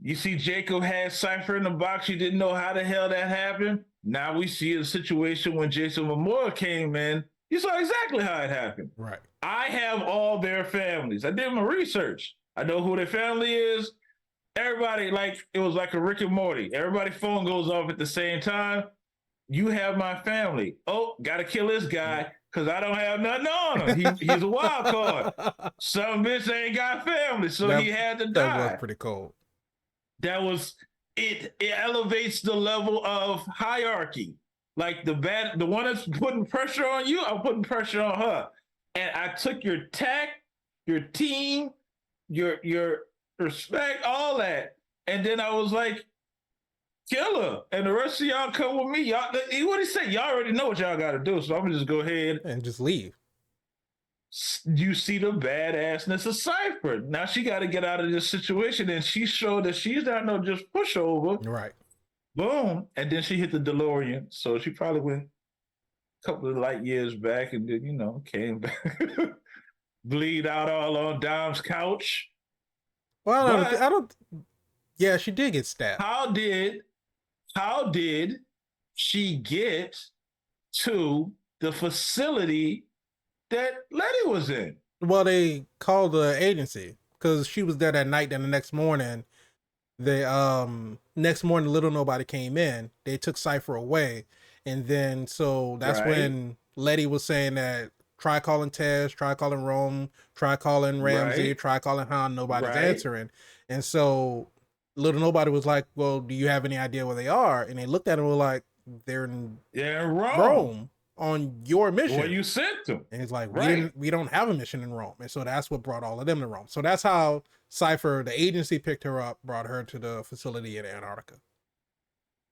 You see Jacob had Cypher in the box. You didn't know how the hell that happened. Now we see a situation when Jason Momoa came in. You saw exactly how it happened. Right. I have all their families. I did my research. I know who their family is. Everybody, it was like a Rick and Morty. Everybody's phone goes off at the same time. You have my family. Oh, got to kill this guy because I don't have nothing on him. He's a wild card. Some bitch ain't got family, so he had to die. That was pretty cold. That was it. It elevates the level of hierarchy. Like the one that's putting pressure on you, I'm putting pressure on her. And I took your tech, your team, your respect, all that. And then I was like, kill her. And the rest of y'all come with me. Y'all, what do you say? Y'all already know what y'all got to do. So I'm going to just go ahead and just leave. You see the badassness of Cypher. Now she got to get out of this situation. And she showed that she's not no just pushover. Right. Boom. And then she hit the DeLorean. So she probably went a couple of light years back and then, came back. Bleed out all on Dom's couch. Well, I don't. Yeah, she did get stabbed. How did she get to the facility that Letty was in? Well, they called the agency because she was there that night. Then the next morning, little nobody came in. They took Cypher away, and then so that's when Letty was saying that try calling Tess, try calling Rome, try calling Ramsey, try calling Han. Nobody's answering, and so little nobody was like, "Well, do you have any idea where they are?" And they looked at him and were like, "They're in Rome on your mission. Where you sent them." And he's like, "We don't have a mission in Rome," and so that's what brought all of them to Rome. So that's how Cypher, the agency, picked her up, brought her to the facility in Antarctica.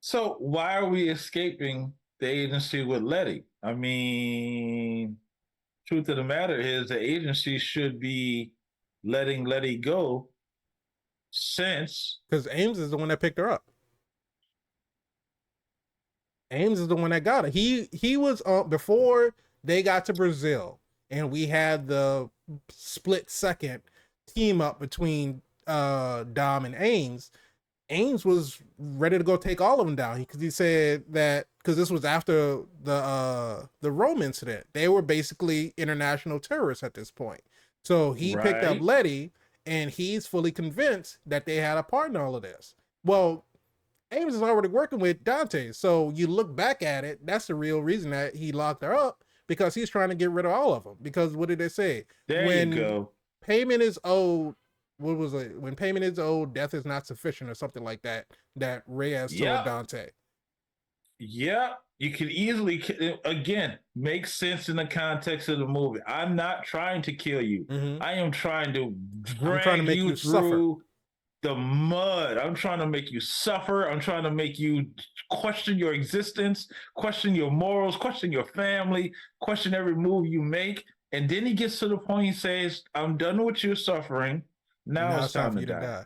So why are we escaping the agency with Letty? I mean, truth of the matter is the agency should be letting Letty go because Ames is the one that picked her up. Ames is the one that got her. He was before they got to Brazil, and we had the split second team up between Dom and Ames. Ames was ready to go take all of them down because he said that because this was after the Rome incident, they were basically international terrorists at this point. So he picked up Letty, and he's fully convinced that they had a part in all of this. Well, Ames is already working with Dante, so you look back at it, that's the real reason that he locked her up, because he's trying to get rid of all of them. Because what did they say? There you When go. payment is owed, what was it? When payment is owed, death is not sufficient, or something like that. That Reyes told Yep. Dante. Yep. You can easily, again, make sense in the context of the movie. I'm not trying to kill you. Mm-hmm. I am trying to I'm trying to drag make you you suffer. through the mud. I'm trying to make you suffer. I'm trying to make you question your existence, question your morals, question your family, question every move you make. And then he gets to the point he says, I'm done with your suffering. Now Now it's it's time time for to you to die. die.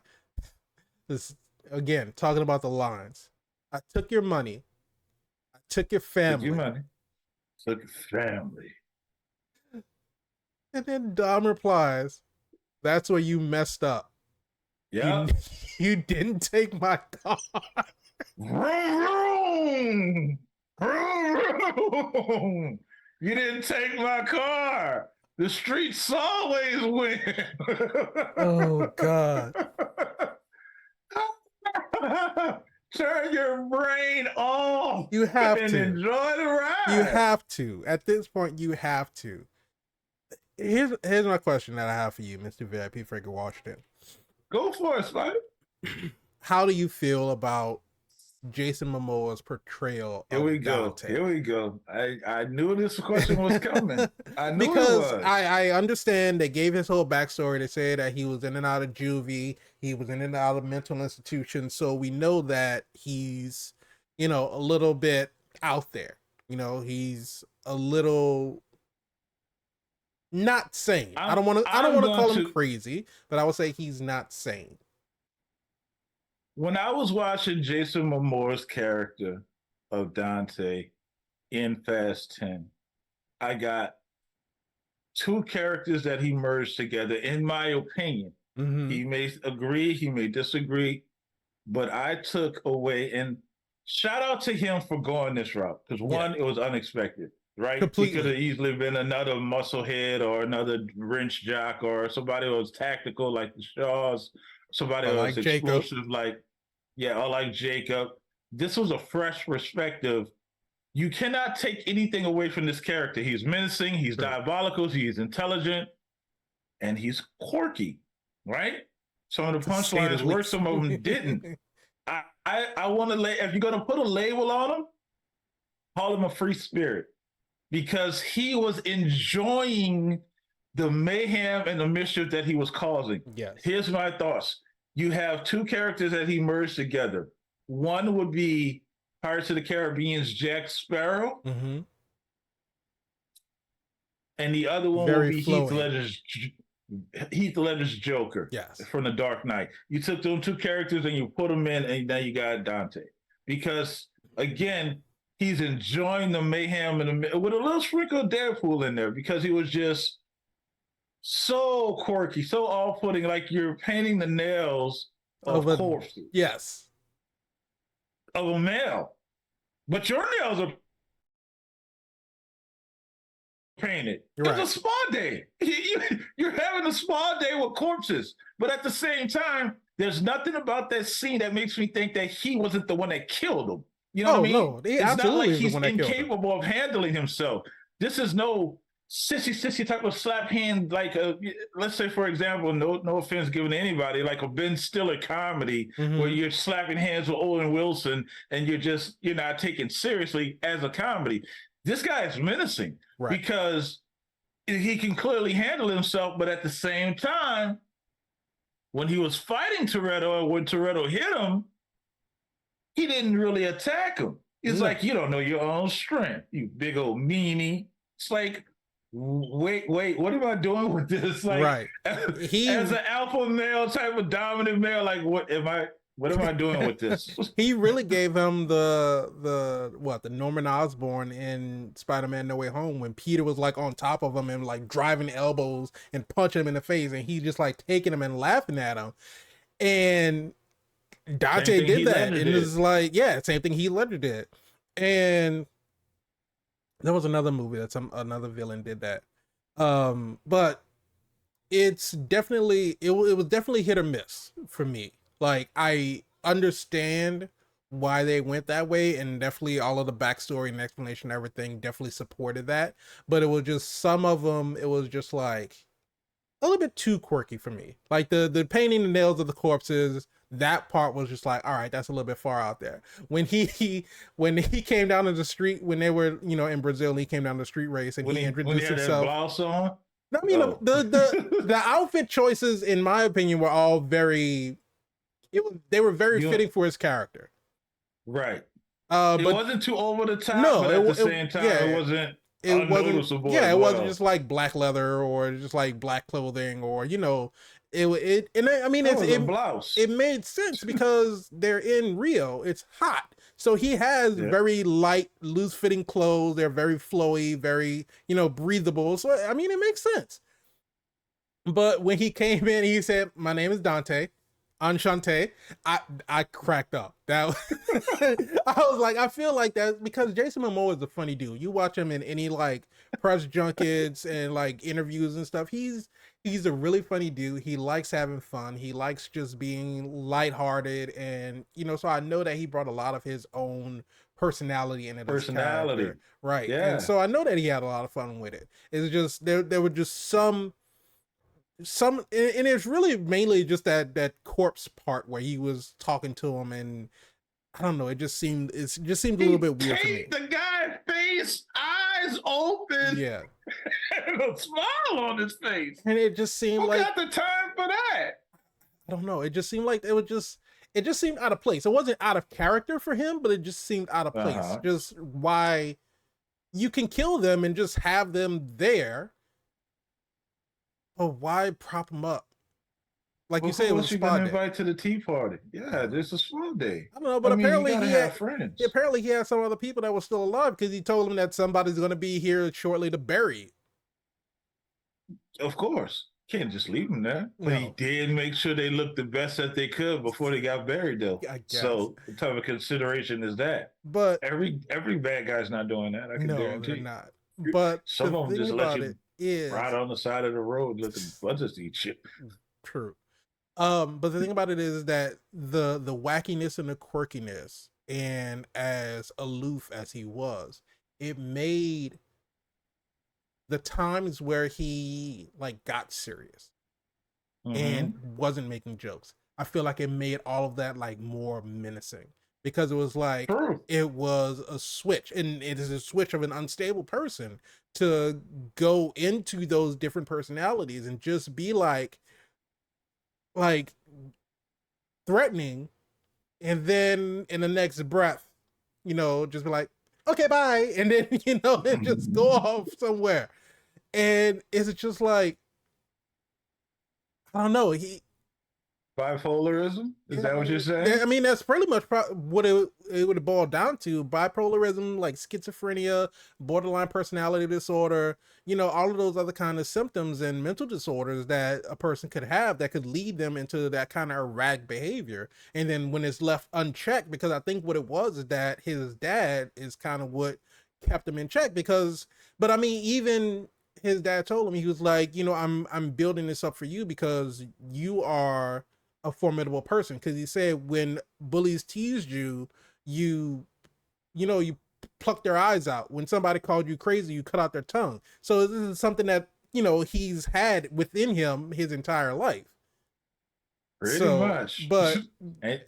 This again, talking about the lines. I took your money. I took your Took your family. money. Took your family. And then Dom replies, "That's where you messed up. You Yep. you didn't take my car." Vroom, vroom. Vroom. You didn't take my car. The streets always win. Oh God. Turn your brain off You have and to. enjoy the You ride. have to. At this point, you have to. Here's my question that I have for you, Mr. VIP Frankie Washington. Go for it, Spider. How do you feel about Jason Momoa's portrayal Here we of go. Dante? Here we go. I knew this question was coming. I knew it Because was. I understand they gave his whole backstory. They say that he was in and out of juvie, he was in and out of mental institutions, so we know that he's, a little bit out there. He's a little not sane. I don't want I'm to going call him to. crazy, but I would say he's not sane. When I was watching Jason Momoa's character of Dante in Fast 10, I got two characters that he merged together, in my opinion. Mm-hmm. He may agree, he may disagree, but I took away, and shout out to him for going this route, because one, it was unexpected, right? He could Completely. have easily been another musclehead or another wrench jock or somebody who was tactical like the Shaws, somebody Or who like was Jacob. explosive like, yeah, or like Jacob. This was a fresh perspective. You cannot take anything away from this character. He's menacing, he's True. diabolical, he's intelligent, and he's quirky, right? Some of the To say the punchlines worked, least. some of them didn't. I want to if you're gonna put a label on him, call him a free spirit, because he was enjoying the mayhem and the mischief that he was causing. Yes. Here's my thoughts. You have two characters that he merged together. One would be Pirates of the Caribbean's Jack Sparrow, Mm-hmm. and the other one will Very be flowing. Heath Ledger's Joker, yes, from The Dark Knight. You took those two characters and you put them in, and now you got Dante. Because again, he's enjoying the mayhem with a little sprinkle of Deadpool in there, because he was just so quirky, so off-putting, like you're painting the nails of corpses yes, of a male, but your nails are painted. You're It's right. a spa day. You're having a spa day with corpses, but at the same time, there's nothing about that scene that makes me think that he wasn't the one that killed him. You know what I mean? No, he It's not absolutely like is the he's one that killed him. incapable of handling himself. This is no sissy type of slap hand, like let's say, for example, no offense given to anybody, like a Ben Stiller comedy where you're slapping hands with Owen Wilson and you're not taken seriously as a comedy. This guy is menacing, Right. because he can clearly handle himself, but at the same time, when he was fighting Toretto, or when Toretto hit him, he didn't really attack him. It's like, you don't know your own strength, you big old meanie. It's like, wait, what am I doing with this? Like, right. As an alpha male, type of dominant male, like, what am I doing with this? He really gave him the Norman Osborn in Spider-Man No Way Home, when Peter was like on top of him and like driving elbows and punching him in the face, and he just like taking him and laughing at him. And Dante did that, and it's like, yeah, same thing Heath Ledger did. And there was another movie that another villain did that. But it's definitely it was definitely hit or miss for me. Like, I understand why they went that way, and definitely all of the backstory and explanation, everything definitely supported that. But it was just some of them. It was just like a little bit too quirky for me. Like the painting the nails of the corpses, that part was just like, all right, that's a little bit far out there. When when he came down to the street, when they were in Brazil, and he came down the street race and When he he introduced had that himself. blouse on. I mean, Oh, the outfit choices, in my opinion, were all very. They were very you fitting for his character. right. It But wasn't too over the top, no, but at the same time, it wasn't it wasn't. unnoticeable Yeah, as it wasn't well. just like black leather or just like black clothing or it. And I mean, That was a blouse. it made sense because they're in Rio. It's hot, so he has Yeah. very light, loose fitting clothes. They're very flowy, very breathable. So I mean, it makes sense. But when he came in, he said, "My name is Dante. Enchanté." I cracked up. That I was like, I feel like that because Jason Momoa is a funny dude. You watch him in any like press junkets and like interviews and stuff. He's a really funny dude. He likes having fun. He likes just being lighthearted, and so I know that he brought a lot of his own personality into this Personality. character, right? And Yeah. so I know that he had a lot of fun with it. It's just there were just some and it's really mainly just that corpse part where he was talking to him, and I don't know, it just seemed a little bit weird to me. The guy's face, eyes open, Yeah, and a smile on his face. and it just seemed Who like, got the time for that? I don't know, it just seemed like it just seemed out of place. It wasn't out of character for him, but it just seemed out of place. Just why you can kill them and just have them there, but why prop them up? Like you say, it was a spa day. Invite to the tea party? Yeah, this is spa day. I don't know, but apparently you gotta have friends. Apparently he had some other people that were still alive because he told them that somebody's going to be here shortly to bury. Of course, can't just leave them there. But No. he did make sure they looked the best that they could before they got buried, though. I guess. So, what type of consideration is that? But every bad guy's not doing that. I can guarantee. They're not. But some of them just let you is right on the side of the road, let the buzzers eat shit. True. But the thing about it is that the wackiness and the quirkiness, and as aloof as he was, it made the times where he like got serious and wasn't making jokes, I feel like it made all of that like more menacing, because it was like it was a switch, and it is a switch of an unstable person to go into those different personalities and just be like threatening, and then in the next breath, just be like, okay, bye, and then and just go off somewhere. And it's just like, I don't know, bipolarism? Is that what you're saying? I mean, that's pretty much what it would have boiled down to. Bipolarism, like schizophrenia, borderline personality disorder, all of those other kind of symptoms and mental disorders that a person could have that could lead them into that kind of erratic behavior. And then when it's left unchecked, because I think what it was is that his dad is kind of what kept him in check, but I mean, even his dad told him, he was like, I'm building this up for you because you are a formidable person. Because he said when bullies teased you, you pluck their eyes out. When somebody called you crazy, you cut out their tongue. So this is something that he's had within him his entire life. Pretty much. But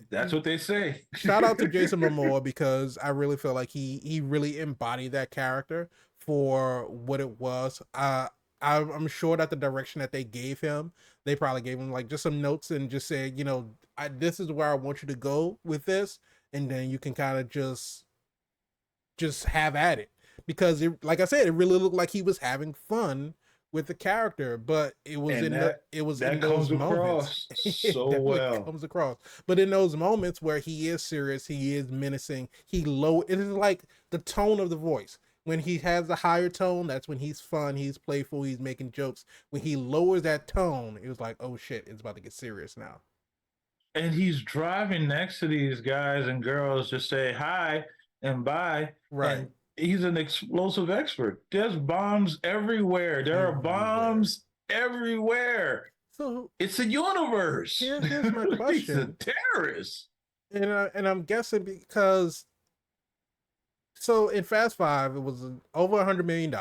that's what they say. Shout out to Jason Momoa, because I really feel like he really embodied that character for what it was. I'm sure that the direction that they gave him, they probably gave him like just some notes and just said, this is where I want you to go with this, and then you can kind of just have at it, because like I said, it really looked like he was having fun with the character, but it was in those moments so well. Comes across, but in those moments where he is serious, he is menacing, it is like the tone of the voice. When he has the higher tone, that's when he's fun, he's playful, he's making jokes. When he lowers that tone, it was like, oh shit, it's about to get serious now. And he's driving next to these guys and girls, just say hi and bye. Right. And he's an explosive expert. There's bombs everywhere. There are bombs everywhere. So it's a universe. Here's my question. He's a terrorist. And I'm guessing because so in Fast Five it was over $100 million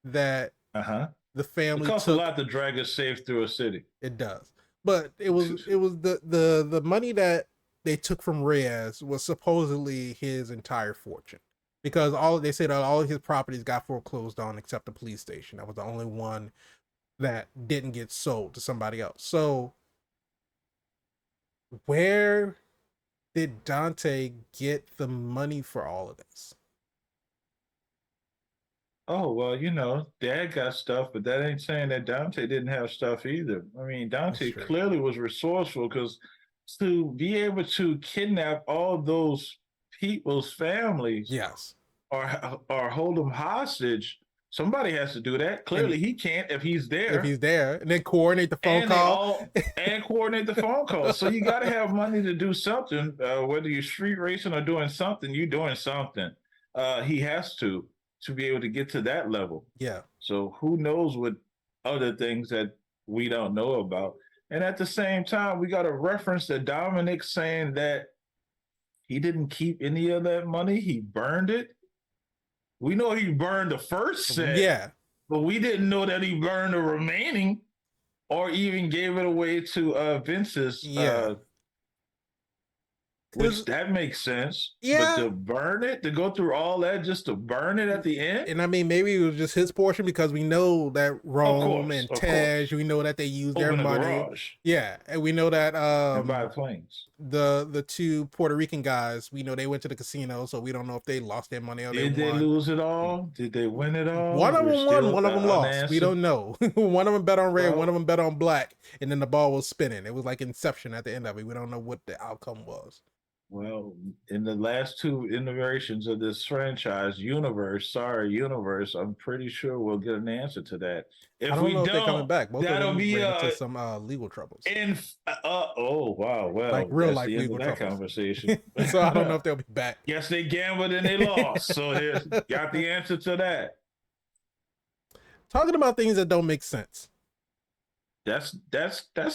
that Uh-huh. the It family costs a took. lot to drag a safe through a city. It does, but it was the money that they took from Reyes was supposedly his entire fortune, because all they said all of his properties got foreclosed on except the police station. That was the only one that didn't get sold to somebody else. So where did Dante get the money for all of this? Oh, well, Dad got stuff, but that ain't saying that Dante didn't have stuff either. I mean, That's Dante true. clearly was resourceful because to be able to kidnap all those people's families Yes. or hold them hostage, somebody has to do that. And Clearly, he can't if he's if there. he's there, and then coordinate the phone And they call. all and coordinate the phone calls. So you got to have money to do something. Whether you're street racing or doing something, you're doing something. He has to be able to get to that level. Yeah. So who knows what other things that we don't know about. And at the same time, we got a reference to Dominic saying that he didn't keep any of that money. He burned it. We know he burned the first set, Yeah. but we didn't know that he burned the remaining or even gave it away to Vince's, Yeah. which Cause that makes sense. But yeah, to burn it, to go through all that just to burn it at the end, and I mean maybe it was just his portion because we know that Rome and of course, Tej, we know that they use their open a money. garage Yeah, and we know that and buy planes. the two Puerto Rican guys, we know they went to the casino, so we don't know if they lost their money or they Did they won. lose it all? Did they win it all? One of We're them won, still one of them lost. We unanswered. don't know. One of them bet on red, one of Well, them bet on black, and then the ball was spinning. It was like Inception at the end of it. We don't know what the outcome was. Well, in the last two iterations of this universe, I'm pretty sure we'll get an answer to that. I If don't we know if they're coming don't, back. Both of that'll them be ran into some legal troubles, in oh wow, like well, real that's life the end of legal that troubles. conversation. So I don't know if they'll be back. Guess they gambled and they lost. So here's got the answer to that. Talking about things that don't make sense. That's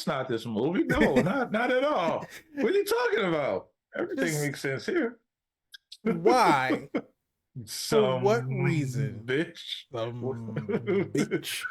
not this movie. No, not at all. What are you talking about? Everything Just makes sense here. why? For what Some reason? bitch. Bitch.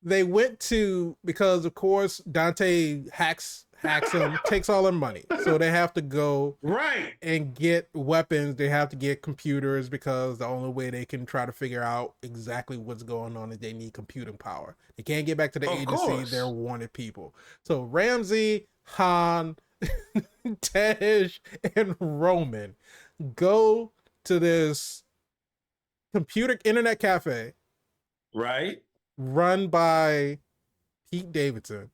They went to, because of course Dante hacks them, takes all their money. So they have to go Right. and get weapons. They have to get computers because the only way they can try to figure out exactly what's going on is they need computing power. They can't get back to the Of agency. They're course. wanted people. So Ramsey, Han, Tej, and Roman go to this computer internet cafe Right. run by Pete Davidson.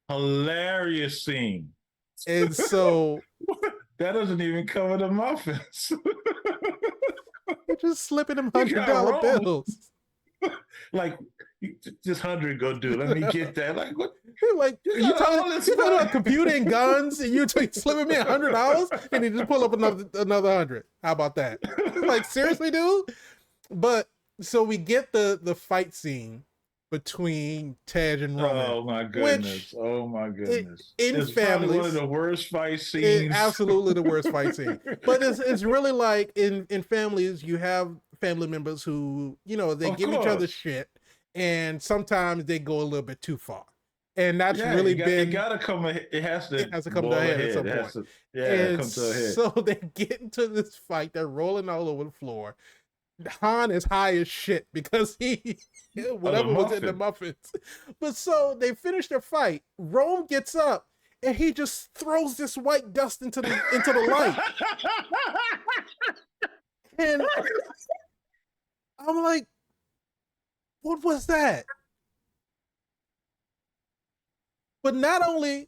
Hilarious scene. And so That doesn't even cover the muffins. they're just slipping them You $100 got wrong. bills. Like this 100 go do. Let me get that. Like what? Like You you got talking, all this you talking money. about computer and guns, and you slipping me $100, and he just pull up another 100. How about that? Like seriously, dude. But so we get the fight scene between Tej and Roman, Oh my which goodness! Oh my goodness! in It's probably one of families, the worst fight it scenes. absolutely the worst fight scene. But it's really like in families, you have family members who, they Of give each other course, shit, and sometimes they go a little bit too far, and that's yeah. really It been, got to come. It has it to has to come to a boil head at ahead. some It has point. to. Yeah, And come to a head. so they get into this fight. They're rolling all over the floor. Han is high as shit because he Oh, the whatever was in the muffin. muffins. But so they finish their fight. Rome gets up and he just throws this white dust into the light. And I'm like, what was that? But not only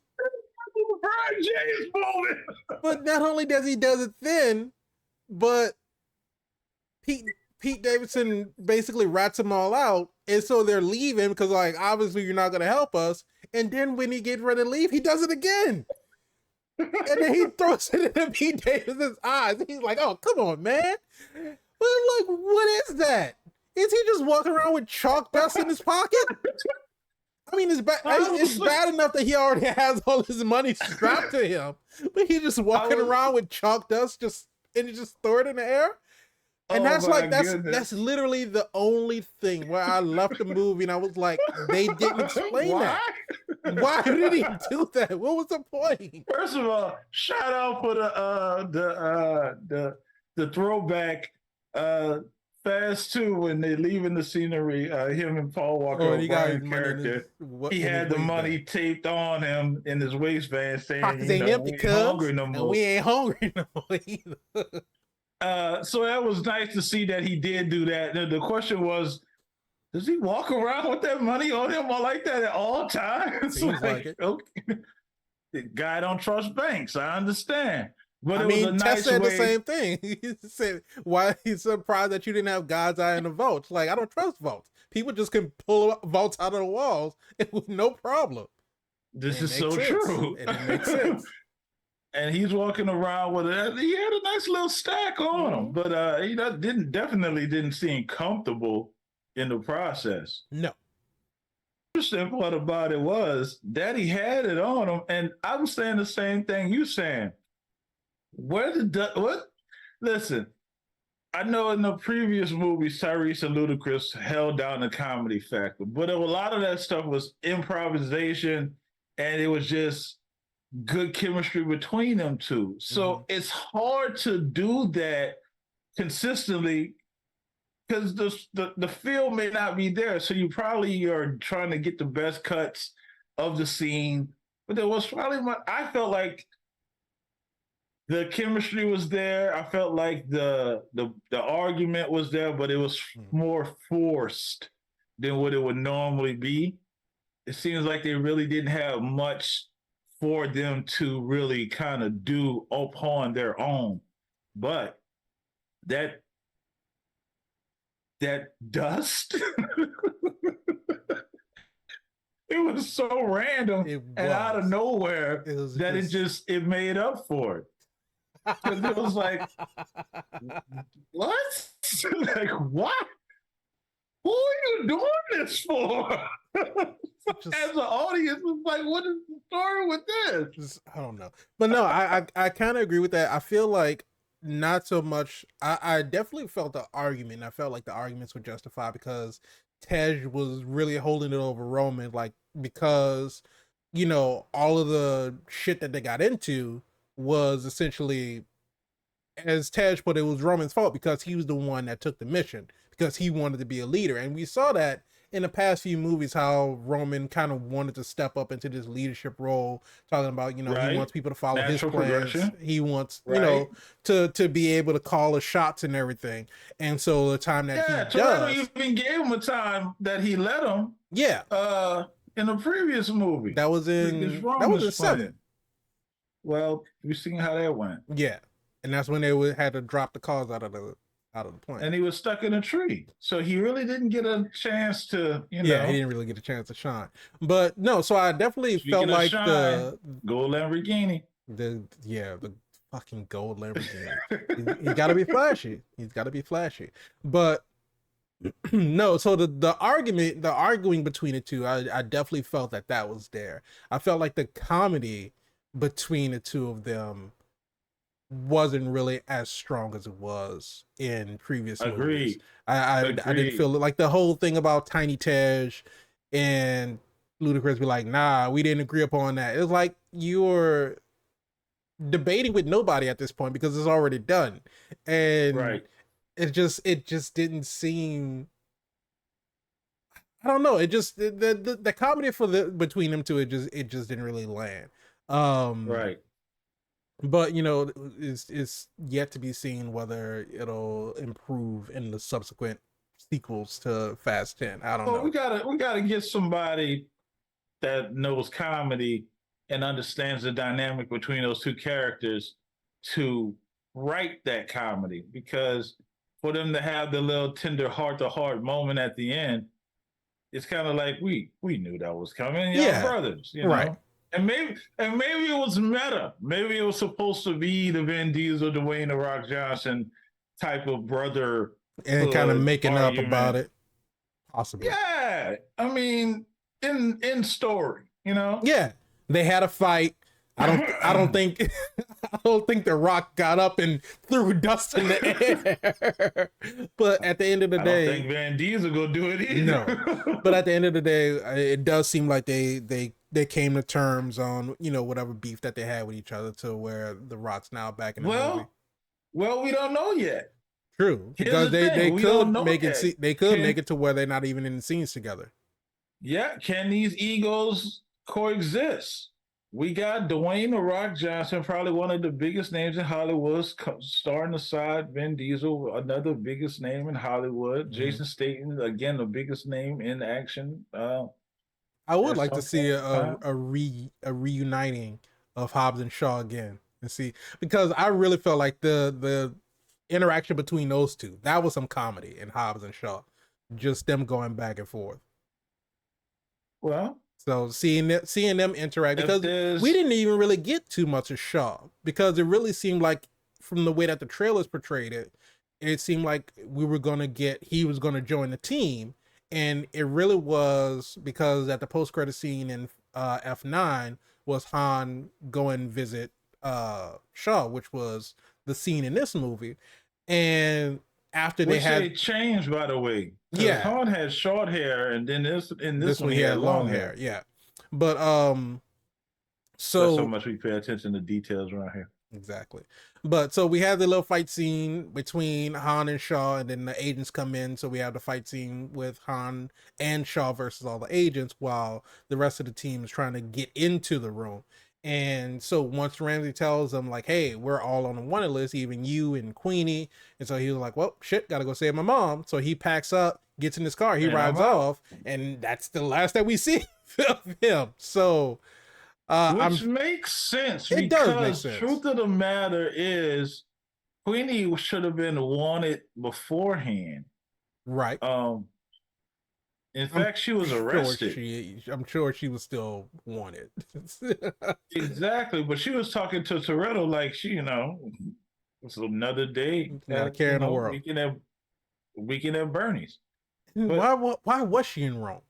Brian James moment. does he does it then, but Pete Davidson basically rats them all out, and so they're leaving because like obviously you're not gonna help us. And then when he gets ready to leave, he does it again, and then he throws it in Pete Davidson's eyes. He's like, "Oh, come on, man!" But I'm like, what is that? Is he just walking around with chalk dust in his pocket? I mean, it's bad. It's bad enough that he already has all his money strapped to him, but he's just walking around with chalk dust, and he just throw it in the air. And that's like that's literally the only thing where I left the movie and I was like, they didn't explain that. Why did he do that? What was the point? First of all, shout out for the throwback Fast 2 when they're leaving the scenery, him and Paul Walker O'Brien character. He had the money taped on him in his waistband saying, we ain't hungry no more. We ain't hungry no more either. So that was nice to see that he did do that. The question was, does he walk around with that money on him like that at all times? Seems like it. Okay. The guy don't trust banks. I understand. But I mean, Tess said the same thing. He said, why he's surprised that you didn't have God's eye in the votes. Like, I don't trust votes. People just can pull votes out of the walls with no problem. This is so true. And it makes sense. And he's walking around with it. He had a nice little stack on him, but he definitely didn't seem comfortable in the process. No. The interesting part about it was that he had it on him, and I'm saying the same thing you saying. What? Listen, I know in the previous movies, Tyrese and Ludacris held down the comedy factor, but a lot of that stuff was improvisation, and it was just good chemistry between them two. So it's hard to do that consistently because the film may not be there. So you probably are trying to get the best cuts of the scene. But there was probably I felt like the chemistry was there. I felt like the argument was there, but it was more forced than what it would normally be. It seems like they really didn't have much for them to really kind of do upon their own. But that dust, it was so random and out of nowhere it made up for it. Because it was like, what? Like, what? Who are you doing this for? As an audience, it's like, what is the story with this? I don't know. But no, I kind of agree with that. I feel like not so much. I definitely felt the argument. I felt like the arguments were justified because Tej was really holding it over Roman, like, because, you know, all of the shit that they got into was essentially, as Tej put it, was Roman's fault because he was the one that took the mission because he wanted to be a leader. And we saw that in the past few movies, how Roman kind of wanted to step up into this leadership role, talking about, you know, he wants people to follow his plans. He wants, you know, to be able to call the shots and everything. And so the time that he does, even gave him a time that he let him. Yeah. In the previous movie. That was in 7. Well, we've seen how that went. Yeah. And that's when they had to drop the cars out of the plane. And he was stuck in a tree. So he really didn't get a chance to, you know. Yeah, he didn't really get a chance to shine. But no, so I definitely felt like the gold Lamborghini. The fucking gold Lamborghini. He's got to be flashy. He's got to be flashy. But no, so the arguing between the two, I definitely felt that was there. I felt like the comedy between the two of them wasn't really as strong as it was in previous movies. I didn't feel it. Like the whole thing about Tiny Tej and Ludacris be like, nah, we didn't agree upon that. It was like you're debating with nobody at this point because it's already done. And it just didn't seem, I don't know, it just the comedy between them two, it just didn't really land. But, you know, it's yet to be seen whether it'll improve in the subsequent sequels to Fast 10. I don't know. We gotta get somebody that knows comedy and understands the dynamic between those two characters to write that comedy, because for them to have the little tender heart-to-heart moment at the end, it's kind of like we knew that was coming. Y'all brothers, you know? And maybe it was meta. Maybe it was supposed to be the Vin Diesel, Dwayne The Rock Johnson type of brother, and kind of making argument. Up about it. Possibly. Yeah, I mean, in story, you know. Yeah, they had a fight. I don't think I don't think the Rock got up and threw dust in the air. But at the end of the I don't day, think Van Diesel gonna do it no. either. But at the end of the day, it does seem like they came to terms on, you know, whatever beef that they had with each other, to where the Rock's now back in the movie. Well, we don't know yet. True, Here's because the they thing: we don't could know make yet. it they could make it to where they're not even in the scenes together. Yeah, can these egos coexist? We got Dwayne The Rock Johnson, probably one of the biggest names in Hollywood, starring aside Vin Diesel, another biggest name in Hollywood. Mm-hmm. Jason Statham, again, the biggest name in action. I would At like to some see point in time. a reuniting of Hobbs and Shaw again, and see, because I really felt like the interaction between those two, that was some comedy in Hobbs and Shaw, just them going back and forth. Well, So seeing them interact, if because we there's didn't even really get too much of Shaw, because it really seemed like, from the way that the trailers portrayed it, it seemed like he was gonna join the team, and it really was because at the post credit scene in F9 was Han going visit Shaw, which was the scene in this movie, and after they which had, they changed, by the way, because yeah, Han had short hair, and then this this one one he he had had long long hair, hair. yeah, but That's how so much we pay attention to details around here. exactly. But so we have the little fight scene between Han and Shaw, and then the agents come in. So we have the fight scene with Han and Shaw versus all the agents, while the rest of the team is trying to get into the room. And so once Ramsey tells them, like, hey, we're all on the wanted list, even you and Queenie. And so he was like, well, shit, gotta go save my mom. So he packs up, gets in his car, he And I'm rides out. off, and that's the last that we see of him. So Which I'm makes sense it does make because sense. truth of the matter is Queenie should have been wanted beforehand. Right. Um, in I'm fact, she was sure arrested. I'm sure she was still wanted. Exactly, but she was talking to Toretto like it's another day Not a at care in the world. weekend at Bernie's. But Why was she in Rome?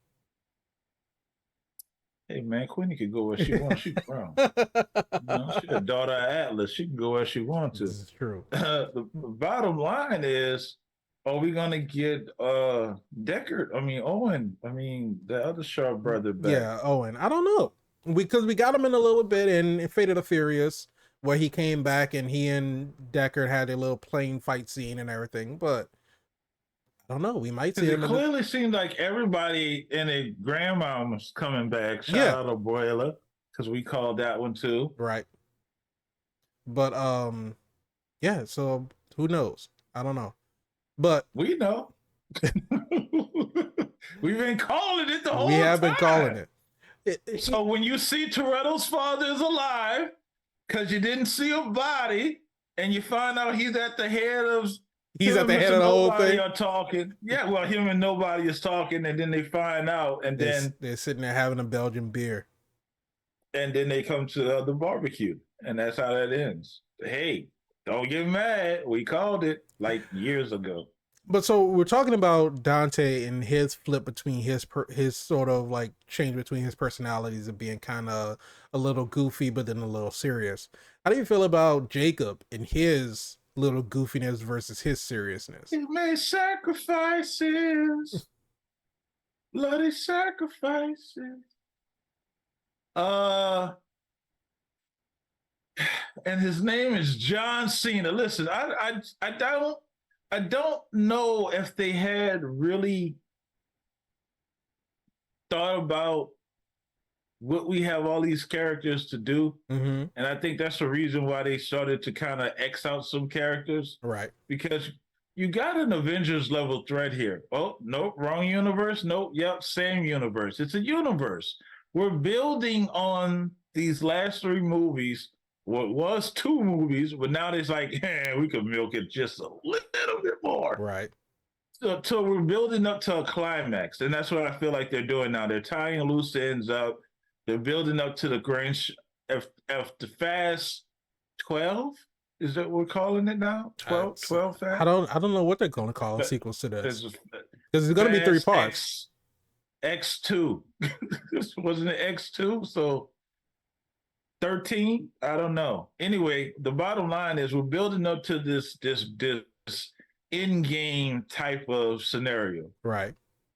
hey, man, Queenie could go where she wants. She's grown. She's the daughter of Atlas. She can go where she wants This to. is true. The bottom line is, are we gonna get Deckard? I mean Owen. I mean the other Sharp brother back. Yeah, Owen. I don't know, because we got him in a little bit in Fate of the Furious, where he came back and he and Deckard had a little plane fight scene and everything. But I don't know. We might see Because it him in the, clearly seemed like everybody and their grandma was coming back. Shout yeah, out Abuela, because we called that one too. right. But yeah. So who knows? I don't know. But We know. We've been calling it the we whole have been calling time. it. So when you see Toretto's father is alive, because you didn't see a body, and you find out he's at the head of He's him at and the head Mr. of the whole Nobody thing. are talking. Yeah, well, him and Nobody is talking, and then they find out, and They're sitting there having a Belgian beer. then they come to the barbecue, and that's how that ends. Hey, don't get mad. We called it like years ago. But so we're talking about Dante and his flip between his sort of like change between his personalities of being kind of a little goofy but then a little serious. How do you feel about Jacob and his little goofiness versus his seriousness? He made sacrifices, bloody sacrifices. Uh, and his name is John Cena. Listen, I don't know if they had really thought about what we have all these characters to do. Mm-hmm. And I think that's the reason why they started to kind of X out some characters, Right. because you got an Avengers level threat here. Oh, nope, wrong universe. Nope, yep, same universe. It's a universe. We're building on these last three movies. What was two movies, but now it's like, we could milk it just a little bit more. Right. So we're building up to a climax, and that's what I feel like they're doing now. They're tying loose ends up. They're building up to the grand F the Fast 12. Is that what we're calling it now? 12 Fast. I don't know what they're going to call in sequels to this, There's because it's going to be three Fast parts. X. X2. Wasn't it X2? So 13? I don't know. Anyway, the bottom line is we're building up to this in-game type of scenario Right.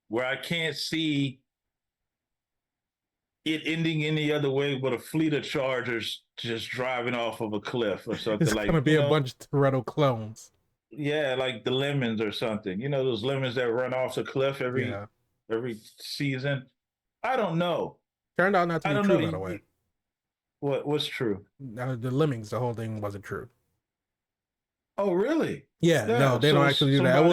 where I can't see it ending any other way but a fleet of Chargers just driving off of a cliff or something It's like, gonna be a bunch of Toretto clones. yeah, like the lemons or something. You know, those lemons that run off the cliff Yeah. every season. I don't know. Turned out not to I be don't know. true, by the way. What's true? The lemmings, the whole thing wasn't true. Oh, really? Yeah, no, Yeah. they don't So actually do that.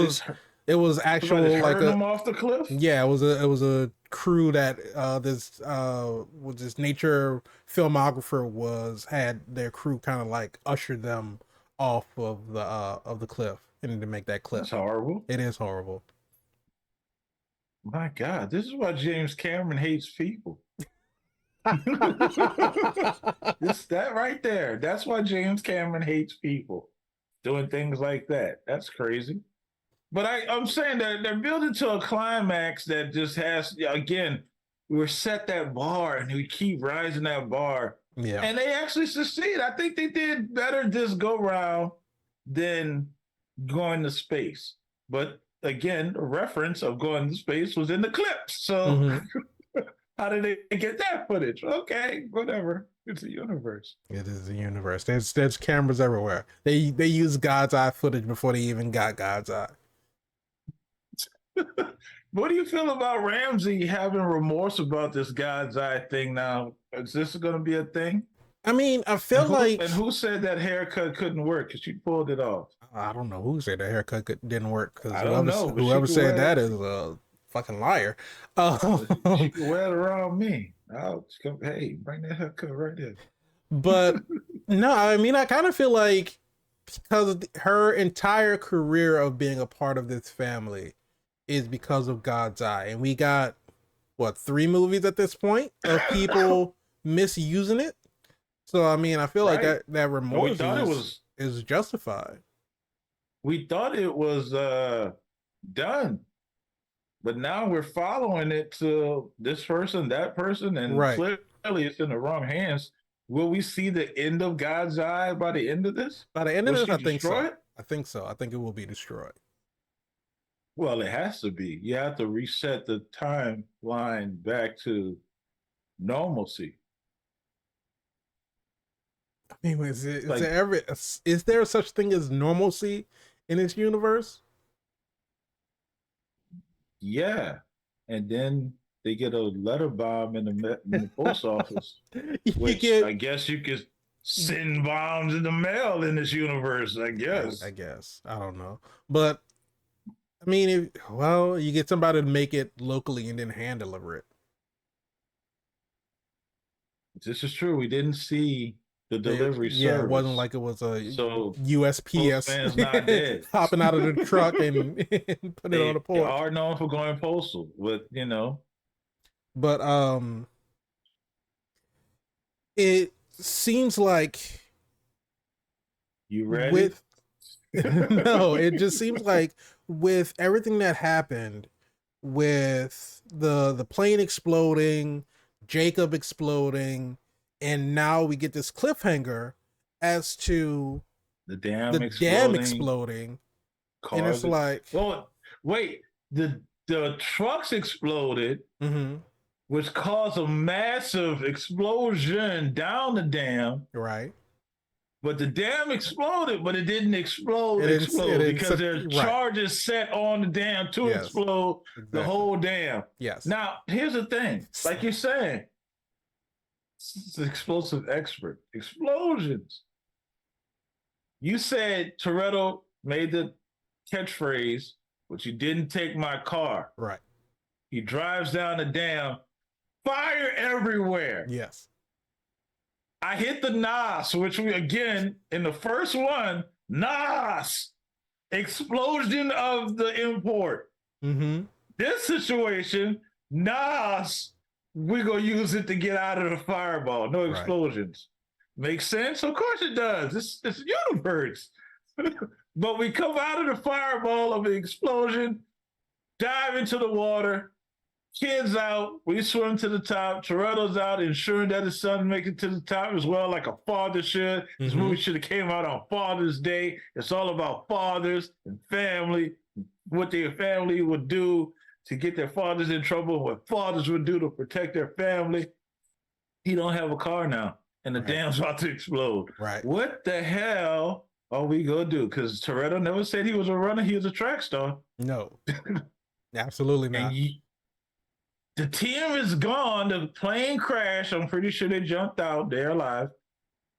It was somebody's actual like hurting a them off the cliff. yeah, it was a crew that this was this nature filmographer was had their crew kind of like usher them off of the cliff and to make that clip. That's horrible. It is horrible. My God, this is why James Cameron hates people. This that right there. That's why James Cameron hates people doing things like that. That's crazy. But I'm saying that they're building to a climax that just has again, we're set that bar and we keep rising that bar. Yeah. And they actually succeed. I think they did better this go round than going to space. But again, the reference of going to space was in the clips. So how did they get that footage? Okay, whatever. It's a universe. It is a universe. There's cameras everywhere. They use God's eye footage before they even got God's eye. What do you feel about Ramsey having remorse about this God's eye thing now? Is this going to be a thing? I mean, I feel and who said that haircut couldn't work because she pulled it off? I don't know who said the haircut didn't work because I don't know. Whoever said that is a fucking liar. She can wear it around me. Hey, bring that haircut right there. But no, I mean, I kind of feel like because her entire career of being a part of this family is because of God's eye, and we got what 3 movies at this point of people misusing it. So I mean, I feel like that remorse is justified. We thought it was done, but now we're following it to this person, that person, and clearly it's in the wrong hands. Will we see the end of God's eye by the end of this? By the end of this, I think so. I think so. I think it will be destroyed. Well, it has to be. You have to reset the timeline back to normalcy. I mean, is there such thing as normalcy in this universe? Yeah, and then they get a letter bomb in the post office, which I guess you could send bombs in the mail in this universe. I guess. I don't know, but I mean, you get somebody to make it locally and then hand deliver it. This is true. We didn't see the delivery service. Yeah, it wasn't like it was a USPS not dead. hopping out of the truck and put it on the porch. They are known for going postal, but But it seems like you ready? No, it just seems like with everything that happened, with the plane exploding, Jacob exploding, and now we get this cliffhanger as to the dam exploding. And it's like, well, wait, the trucks exploded, which caused a massive explosion down the dam. Right. But the dam exploded, but it didn't explode because there are charges set on the dam to explode the whole dam. Yes. Now, here's the thing. Like you're saying, it's an explosive expert. Explosions. You said Toretto made the catchphrase, but you didn't take my car. Right. He drives down the dam, fire everywhere. Yes. I hit the NOS, which we, again, in the first one, NOS, explosion of the import. This situation, NOS, we're going to use it to get out of the fireball. No explosions. Makes sense? Of course it does. It's universe. But we come out of the fireball of the explosion, dive into the water, Kids out, we swim to the top. Toretto's out, ensuring that his son make it to the top as well, like a father should. This movie should have came out on Father's Day. It's all about fathers and family, what their family would do to get their fathers in trouble, what fathers would do to protect their family. He don't have a car now, and the Right. dam's about to explode. Right. What the hell are we gonna do? Because Toretto never said he was a runner; he was a track star. No, absolutely not. And the team is gone. The plane crashed. I'm pretty sure they jumped out. They're alive.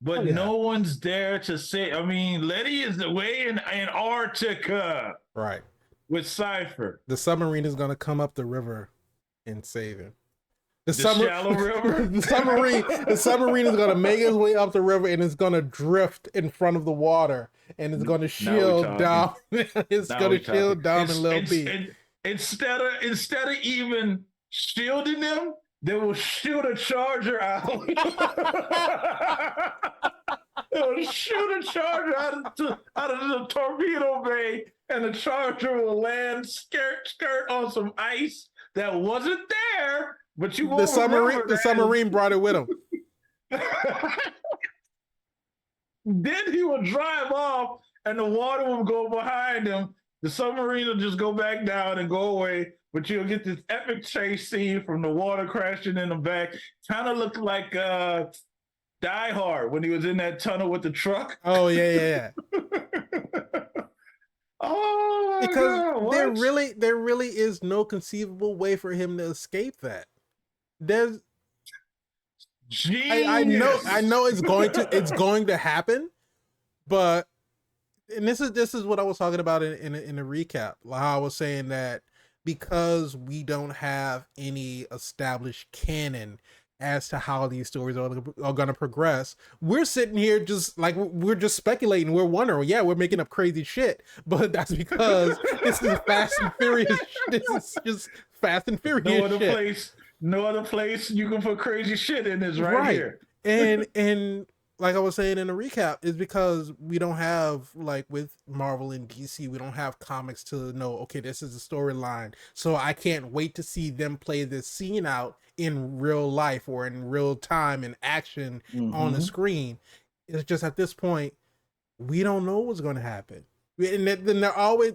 But no one's there to say. I mean, Letty is away in Antarctica. Right. With Cypher. The submarine is going to come up the river and save him. The shallow river? the submarine is going to make its way up the river and it's going to drift in front of the water and it's going to shield down. It's going to shield down in Lil B. Instead of even shielding them, they will shoot a charger out. They will shoot a charger out of the torpedo bay, and the charger will land skirt on some ice that wasn't there. But you won't the submarine brought it with him. Then he will drive off, and the water will go behind him. The submarine will just go back down and go away. But you'll get this epic chase scene from the water crashing in the back. Kind of looked like Die Hard when he was in that tunnel with the truck. Oh yeah. Oh my because God, there really is no conceivable way for him to escape that. There's I know it's going to happen, but and this is what I was talking about in a recap. How I was saying that because we don't have any established canon as to how these stories are going to progress, we're sitting here just like we're just speculating. We're wondering, yeah, we're making up crazy shit, but that's because this is Fast and Furious. This is just Fast and Furious. No other place you can put crazy shit in is right here. And like I was saying in the recap, is because we don't have, like with Marvel and DC, we don't have comics to know, okay, this is the storyline. So I can't wait to see them play this scene out in real life or in real time in action on the screen. It's just at this point, we don't know what's going to happen. And then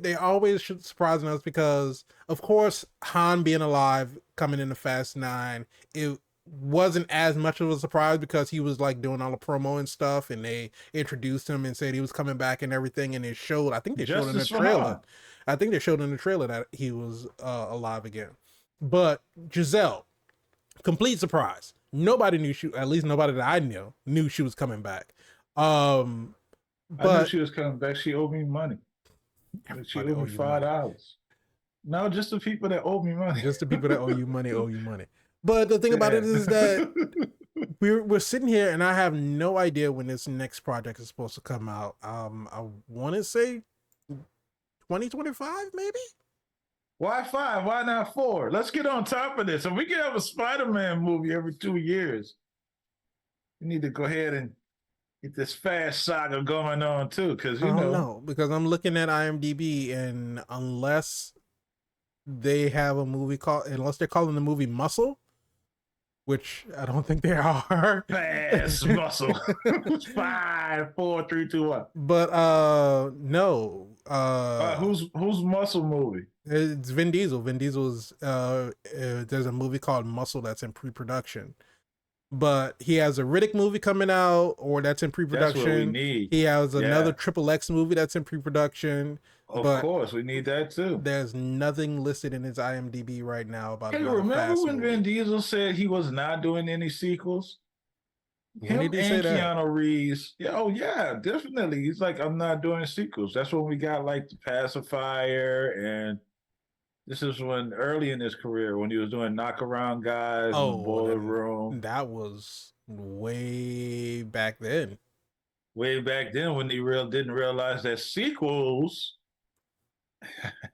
they always should surprising us because, of course, Han being alive coming into Fast 9, it wasn't as much of a surprise because he was like doing all the promo and stuff, and they introduced him and said he was coming back and everything, and they showed, I think they showed in the trailer. I think they showed in the trailer that he was alive again. But Giselle, complete surprise. Nobody knew at least nobody that I knew she was coming back. I knew she was coming back. She owed me money. She owed me $5. No, just the people that owe me money. Just the people that owe you money. But the thing about it is that we're sitting here, and I have no idea when this next project is supposed to come out. I want to say 2025, maybe. Why 5? Why not 4? Let's get on top of this. If we can have a Spider-Man movie every 2 years, we need to go ahead and get this Fast saga going on too. Because because I'm looking at IMDb, and unless they have a movie unless they're calling the movie Muscle, which I don't think they are. Fast Muscle. 5, 4, 3, 2, 1. But no. Who's Muscle movie? It's Vin Diesel. Vin Diesel's there's a movie called Muscle that's in pre-production. But he has a Riddick movie coming out, or that's in pre-production. That's what we need. He has another XXX movie that's in pre-production. Of course, we need that too. There's nothing listed in his IMDb right now about. Hey, remember when Vin Diesel said he was not doing any sequels? Him and Keanu Reeves. Yeah, oh yeah, definitely. He's like, I'm not doing sequels. That's when we got like The Pacifier, and this is when early in his career when he was doing Knockaround Guys, in the Boiler Room. That was way back then. Way back then when he didn't realize that sequels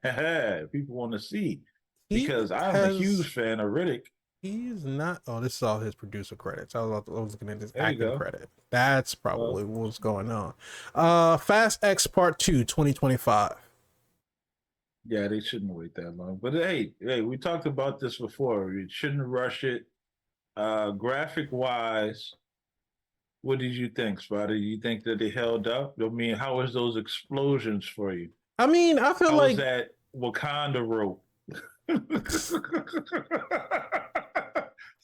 people want to see, because I'm a huge fan of Riddick. He's not. Oh, this is all his producer credits. I was looking at his acting credit. That's probably what's going on. Fast X Part 2, 2025. Yeah, they shouldn't wait that long. But hey, we talked about this before. You shouldn't rush it. Graphic wise, what did you think, Spider? You think that they held up? I mean, how was those explosions for you? I mean, I feel How was like that Wakanda rope?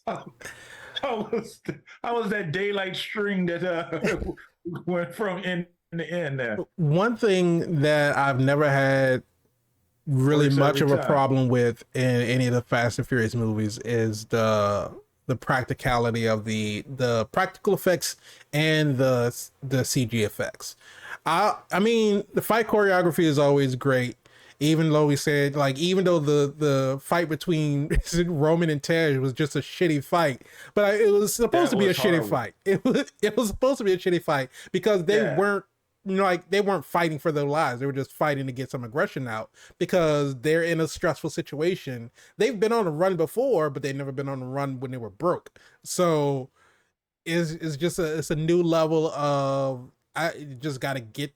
how, how was that daylight string that went from end to end there? one thing that I've never had really Works much every of a time. problem with in any of the Fast and Furious movies is the practicality of the practical effects and the CG effects. I mean the fight choreography is always great. Even though we said like even though the fight between Roman and Tej was just a shitty fight, but it was supposed That to be a was shitty horrible. fight. It was supposed to be a shitty fight because they Yeah. weren't like they weren't fighting for their lives. They were just fighting to get some aggression out because they're in a stressful situation. They've been on a run before, but they've never been on a run when they were broke. So it's just it's a new level of I just gotta get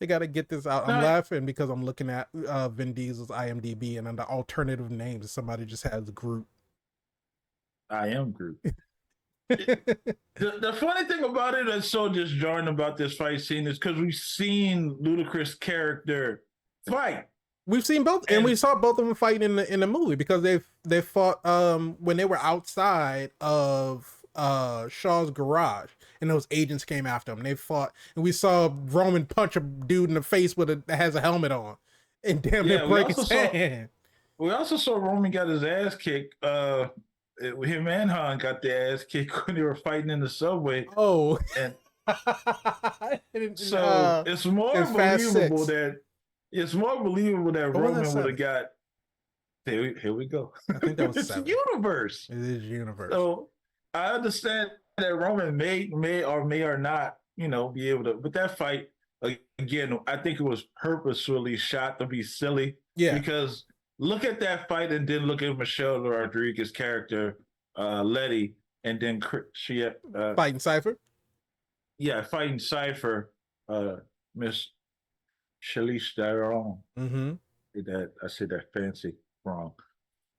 they gotta get this out. I'm No, laughing because I'm looking at Vin Diesel's IMDb and under alternative names somebody just has Groot. I am Groot. The funny thing about it that's so disjarring about this fight scene is because we've seen Ludacris' character fight. We've seen both, and we And saw both of them fighting in the movie because they fought when they were outside of Shaw's garage, and those agents came after him. They fought, and we saw Roman punch a dude in the face with that has a helmet on, and damn near yeah, we break also his saw hand. we also saw Roman got his ass kicked. Him and Han got their ass kicked when they were fighting in the subway. Oh, And in, so in Fast Six. it's more believable that Or was that Roman would have seven? got here we go. I think that was It's a seven. universe. It is universe. So I understand that Roman may or not, be able to. But that fight again, I think it was purposefully shot to be silly Yeah, because look at that fight and then look at Michelle Rodriguez's character, Letty, and then she, fighting Cipher. yeah, fighting Cipher, Miss Shalice Theron. Mm-hmm. That I said that fancy wrong.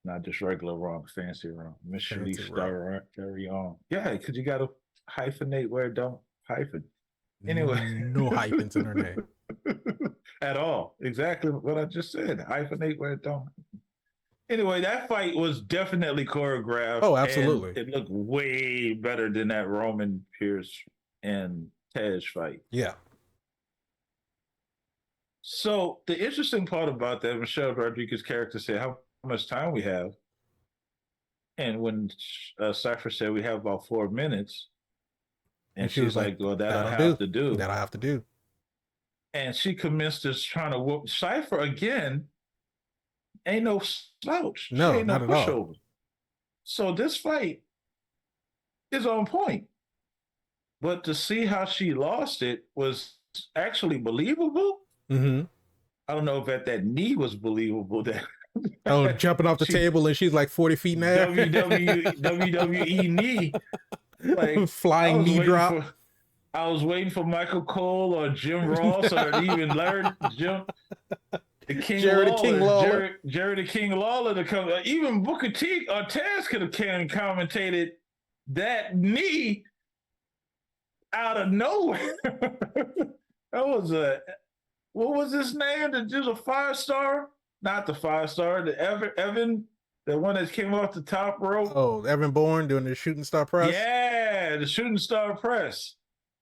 Not just regular wrong, fancy wrong. Miss Fancy Shalice wrong. Theron. Yeah, because you got to hyphenate where it don't hyphen. Anyway, No hyphens in her name. at all. Exactly what I just said. Hyphenate where it don't. Anyway, that fight was definitely choreographed Oh, and absolutely. it looked way better than that Roman Pierce and Tej fight. Yeah. So the interesting part about that, Michelle Rodriguez's character said how much time we have. And when Cypher said we have about 4 minutes, And and she was she's like, like, well, that I that'll have do. to do. That'll have to do. And she commenced this trying to whoop Cypher again. Ain't no slouch. She No, ain't no not at all. pushover. So this fight is on point. But to see how she lost it was actually believable. Mm-hmm. I don't know if that knee was believable Oh, that jumping off the she table and she's like 40 feet in the WWE knee. air. Like I Flying was knee waiting drop. for I was waiting for Michael Cole or Jim Ross or even Larry Jim the King Jared the King Lawler, Lawler. Jerry the King Lawler to come. Even Booker T or Taz could have commentated that knee out of nowhere. that was a what was his name? Just a 5 star, not the 5 star. The Evan, the one that came off the top rope. Oh, Evan Bourne doing the shooting star press. Yeah, the shooting star press.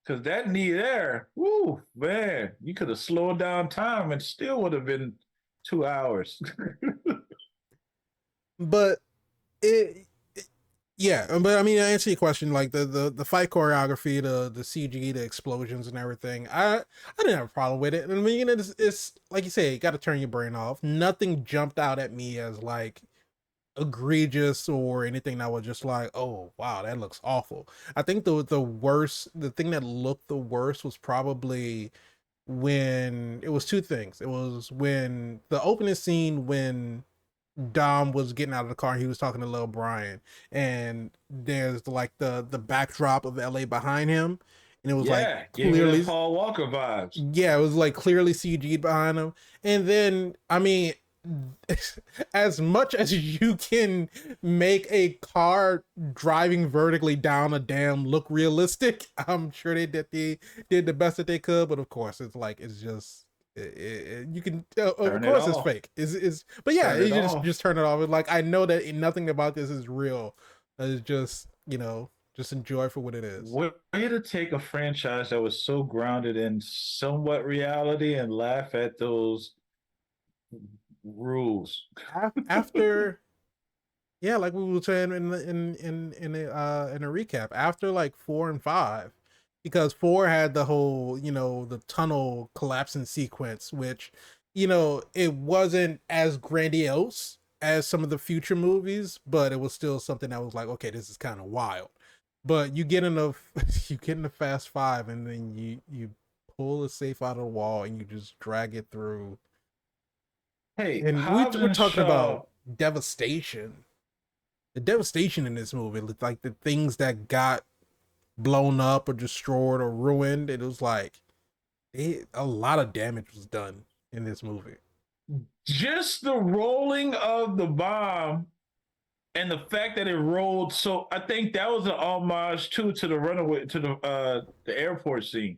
Because that knee there, whoo, man, you could have slowed down time and still would have been 2 hours. But it yeah, but I mean, to answer your question, like the fight choreography, the CG, the explosions and everything, I didn't have a problem with it. I mean, it's like you say, you got to turn your brain off. Nothing jumped out at me as like egregious or anything that was just like, oh wow, that looks awful. I think the thing that looked the worst was probably when it was two things. It was when the opening scene when Dom was getting out of the car and he was talking to Lil Brian, and there's like the backdrop of LA behind him, and it was like Yeah, gave me that clearly, Paul Walker vibes. yeah, it was like clearly CG'd behind him. And then, I mean, as much as you can make a car driving vertically down a dam look realistic, I'm sure they did the best that they could. But of course, it's like it's just you can tell. Of Turn it course, it's off. fake. Is but yeah, Turn you it just off. just turn it off. Like I know that nothing about this is real. It's just just enjoy for what it is. Way to take a franchise that was so grounded in somewhat reality and laugh at those rules. After yeah, like we were saying in a recap, after like 4 and 5, because 4 had the whole the tunnel collapsing sequence, which it wasn't as grandiose as some of the future movies, but it was still something that was like, okay, this is kind of wild. But you get in a you get in a Fast Five, and then you pull the safe out of the wall and you just drag it through, Hey, and Hobbs we're and talking Shaw. about devastation. The devastation in this movie, like the things that got blown up or destroyed or ruined, it was like a lot of damage was done in this movie. Just the rolling of the bomb and the fact that it rolled, so I think that was an homage too to the runaway, to the airport scene,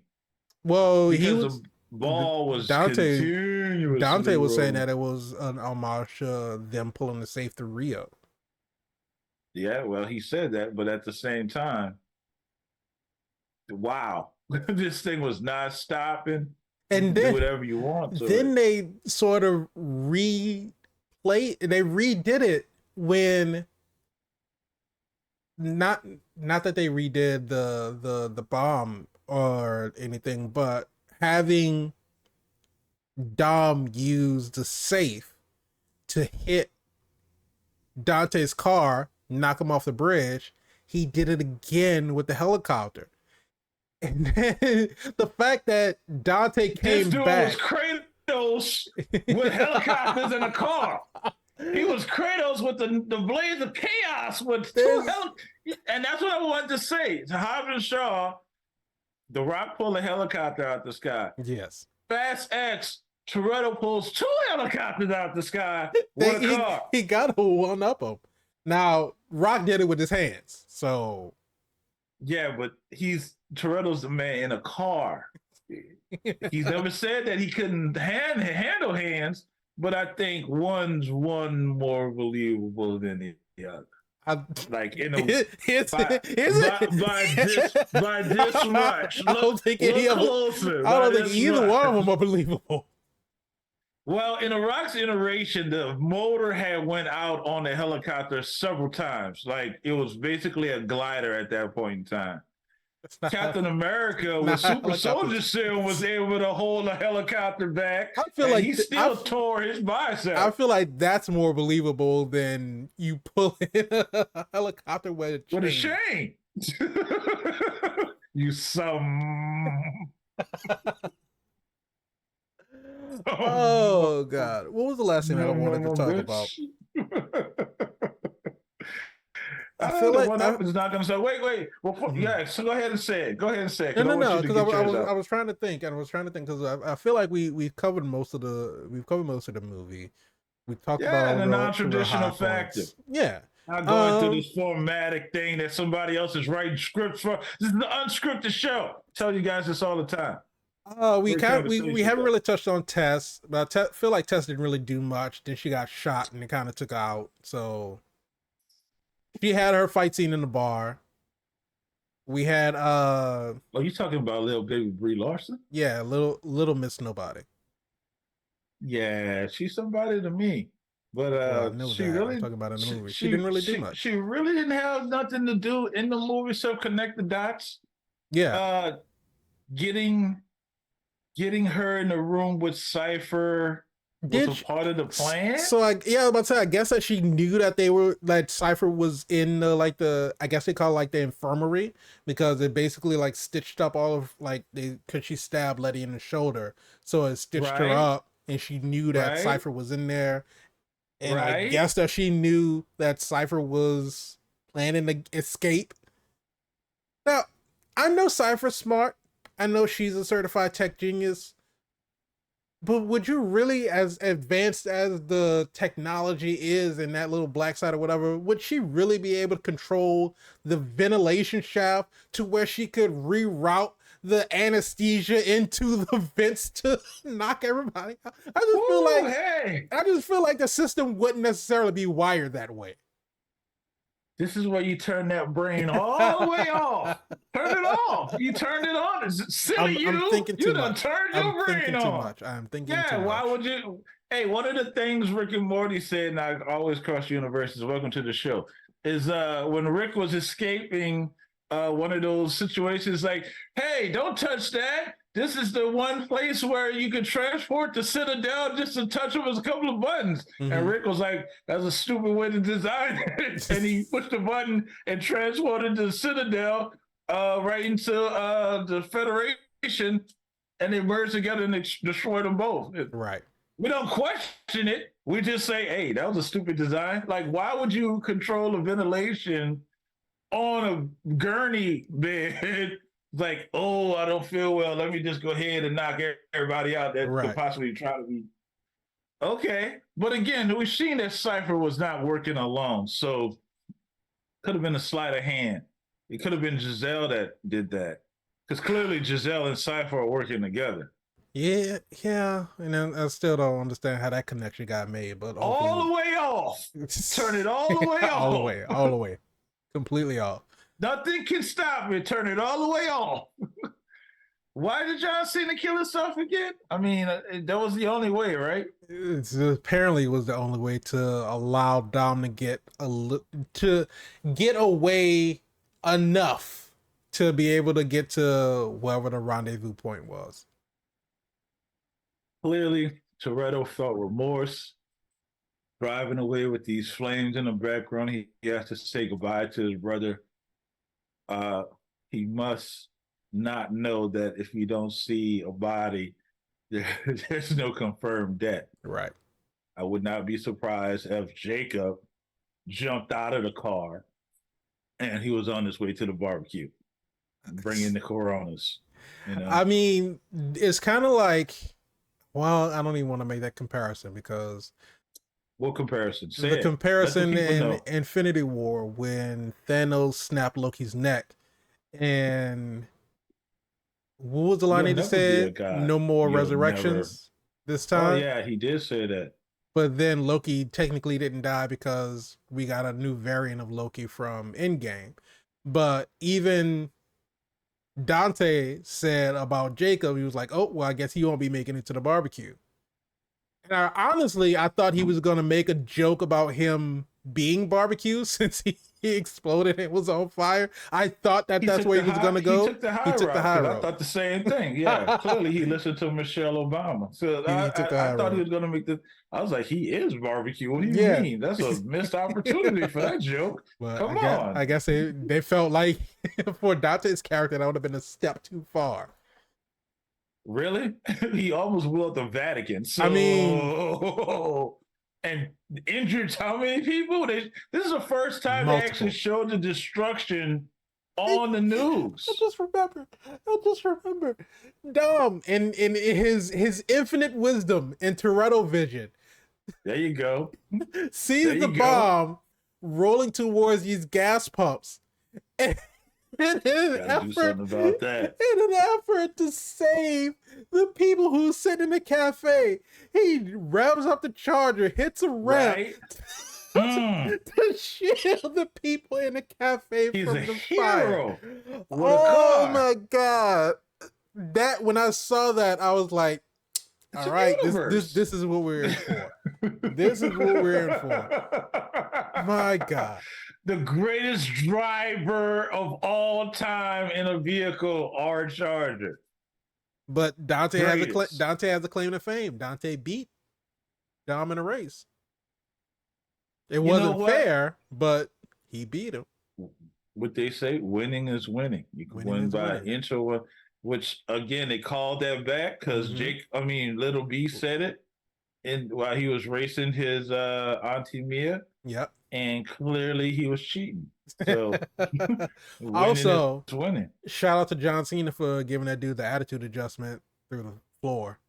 Well, he because was the ball was Dante. continuously Dante was saying rolling. that it was an homage to them pulling the safe to Rio. Yeah, well, he said that, but at the same time, wow, this thing was not stopping. You And can do then whatever you want to it. then they sort of they redid it when not not that they redid the bomb or anything, but having Dom use the safe to hit Dante's car, knock him off the bridge. He did it again with the helicopter. And then the fact that Dante This came dude was back. Kratos with helicopters in a car. He was Kratos with the blades of chaos with There's and that's what I wanted to say. To Hobbs Shaw, The Rock pulled a helicopter out the sky. yes. Fast X, Toretto pulls 2 helicopters out the sky with They, a car. he got to one up him. Now Rock did it with his hands, so Yeah, but Toretto's the man in a car. He's never said that he couldn't handle hands, but I think one's one more believable than the other. I, Like in a is by it? by this much. I don't think any Look of them. closer. I By don't think this either much. one of them are believable. Well, in a Rock's iteration, the motor had went out on the helicopter several times. Like it was basically a glider at that point in time. It's not Captain America with not Super helicopters. Soldier Serum was able to hold a helicopter back, I feel and like he still tore his I bicep feel like that's more believable than you pulling a helicopter with a with a chain. chain. You some. Oh god, what was the last thing that I wanted to talk about? Bitch. I feel The like one up is not going to say, wait. Well, Mhm. yeah, so go ahead and say it. Go ahead and say it, No, because I no, want no. you to Because get I yours was I out. was trying to think, and I was trying to think because I feel like we've covered most of the movie. We talked about Yeah, all and a the real high non-traditional factor. points. Yeah. Not going through Um. this formatic thing that somebody else is writing scripts for. This is an unscripted show. I tell you guys this all the time. We Great kind we conversation, haven't though. really touched on Tess, but feel like Tess didn't really do much. Then she got shot and it kind of took her out. So she had her fight scene in the bar. We had Oh, you talking about little baby Brie Larson? yeah, little Miss Nobody. Yeah, she's somebody to me. But Well, I know she that. I'm really talking about in the she, movie. She she didn't really do she much. she really didn't have nothing to do in the movie except connect the dots. Yeah. Uh getting getting her in the room with Cypher was Did a part of the plan. so like yeah, I was about to say I guess that she knew that Cypher was in the I guess they call it like the infirmary because it basically like stitched up all of like they because she stabbed Letty in the shoulder, so it stitched her Right, up and she knew that right, Cypher was in there, and I right. guess that she knew that Cypher was planning to escape. Now I know Cypher's smart. I know she's a certified tech genius. But would you really, as advanced as the technology is in that little black site or whatever, would she really be able to control the ventilation shaft to where she could reroute the anesthesia into the vents to knock everybody out? I just feel like the system wouldn't necessarily be wired that way. This is where you turn that brain all the way off. Turn it off. You turned it on. It's silly. I'm thinking too You done much. turned I'm your brain thinking too on. much. I'm thinking Yeah, too why much. would you? Hey, one of the things Rick and Morty said, and I always cross universes, welcome to the show, is when Rick was escaping one of those situations like, hey, don't touch that. This is the one place where you can transport the Citadel just a touch of a couple of buttons. Mm-hmm. And Rick was like, that's a stupid way to design it. And he pushed the button and transported the Citadel right into the Federation, and they merged together and destroyed them both. Right. We don't question it. We just say, hey, that was a stupid design. Like, why would you control the ventilation on a gurney bed? Like, oh, I don't feel well. Let me just go ahead and knock everybody out that could possibly try to be. Okay. But again, we've seen that Cypher was not working alone. So could have been a sleight of hand. It could have been Giselle that did that. Because clearly Giselle and Cypher are working together. Yeah, and then I still don't understand how that connection got made, but all the way off. Turn it all the way off. all the way, completely off. Nothing can stop it. Turn it all the way off. Why did John Cena kill himself again? I mean, that was the only way, right? Apparently, it was the only way to allow Dom to get away enough to be able to get to wherever the rendezvous point was. Clearly, Toretto felt remorse. Driving away with these flames in the background, he has to say goodbye to his brother. He must not know that if you don't see a body, there's no confirmed death. Right. I would not be surprised if Jacob jumped out of the car and he was on his way to the barbecue, bringing the Coronas. You know? I mean, it's kind of like, well, I don't even want to make that comparison because. What comparison? The comparison in Infinity War when Thanos snapped Loki's neck, and what was the line he said? No more resurrections this time. Oh yeah, he did say that. But then Loki technically didn't die because we got a new variant of Loki from Endgame. But even Dante said about Jacob, he was like, "Oh well, I guess he won't be making it to the barbecue." And I thought he was going to make a joke about him being barbecue since he exploded and was on fire. I thought that's where he was going to go. He took the high route. I thought the same thing. Yeah, clearly he listened to Michelle Obama. So I thought he was going to make the. I was like, he is barbecue. What do you mean? That's a missed opportunity for that joke. But Come on. I guess they felt like for Dante's character, that would have been a step too far. Really? He almost blew up the Vatican. So, I mean, and injured how many people? This is the first time they actually showed the destruction on the news. I just remember Dom in his infinite wisdom and Toretto vision. There you go. Sees the bomb rolling towards these gas pumps. In an effort to save the people who sit in the cafe, he revs up the charger, hits a ramp to shield the people in the cafe from the fire. Oh my god! That when I saw that, I was like, "All right, this is what we're in for. This is what we're in for." My god. The greatest driver of all time in a vehicle or charger. But Dante has a claim to fame. Dante beat Dom in a race. It wasn't fair, but he beat him. What they say, winning is winning. You can win by an inch or which again they called that back because Little B said it while he was racing his Auntie Mia. Yep. and clearly he was cheating. So winning is Also, winning. shout out to John Cena for giving that dude the attitude adjustment through the floor.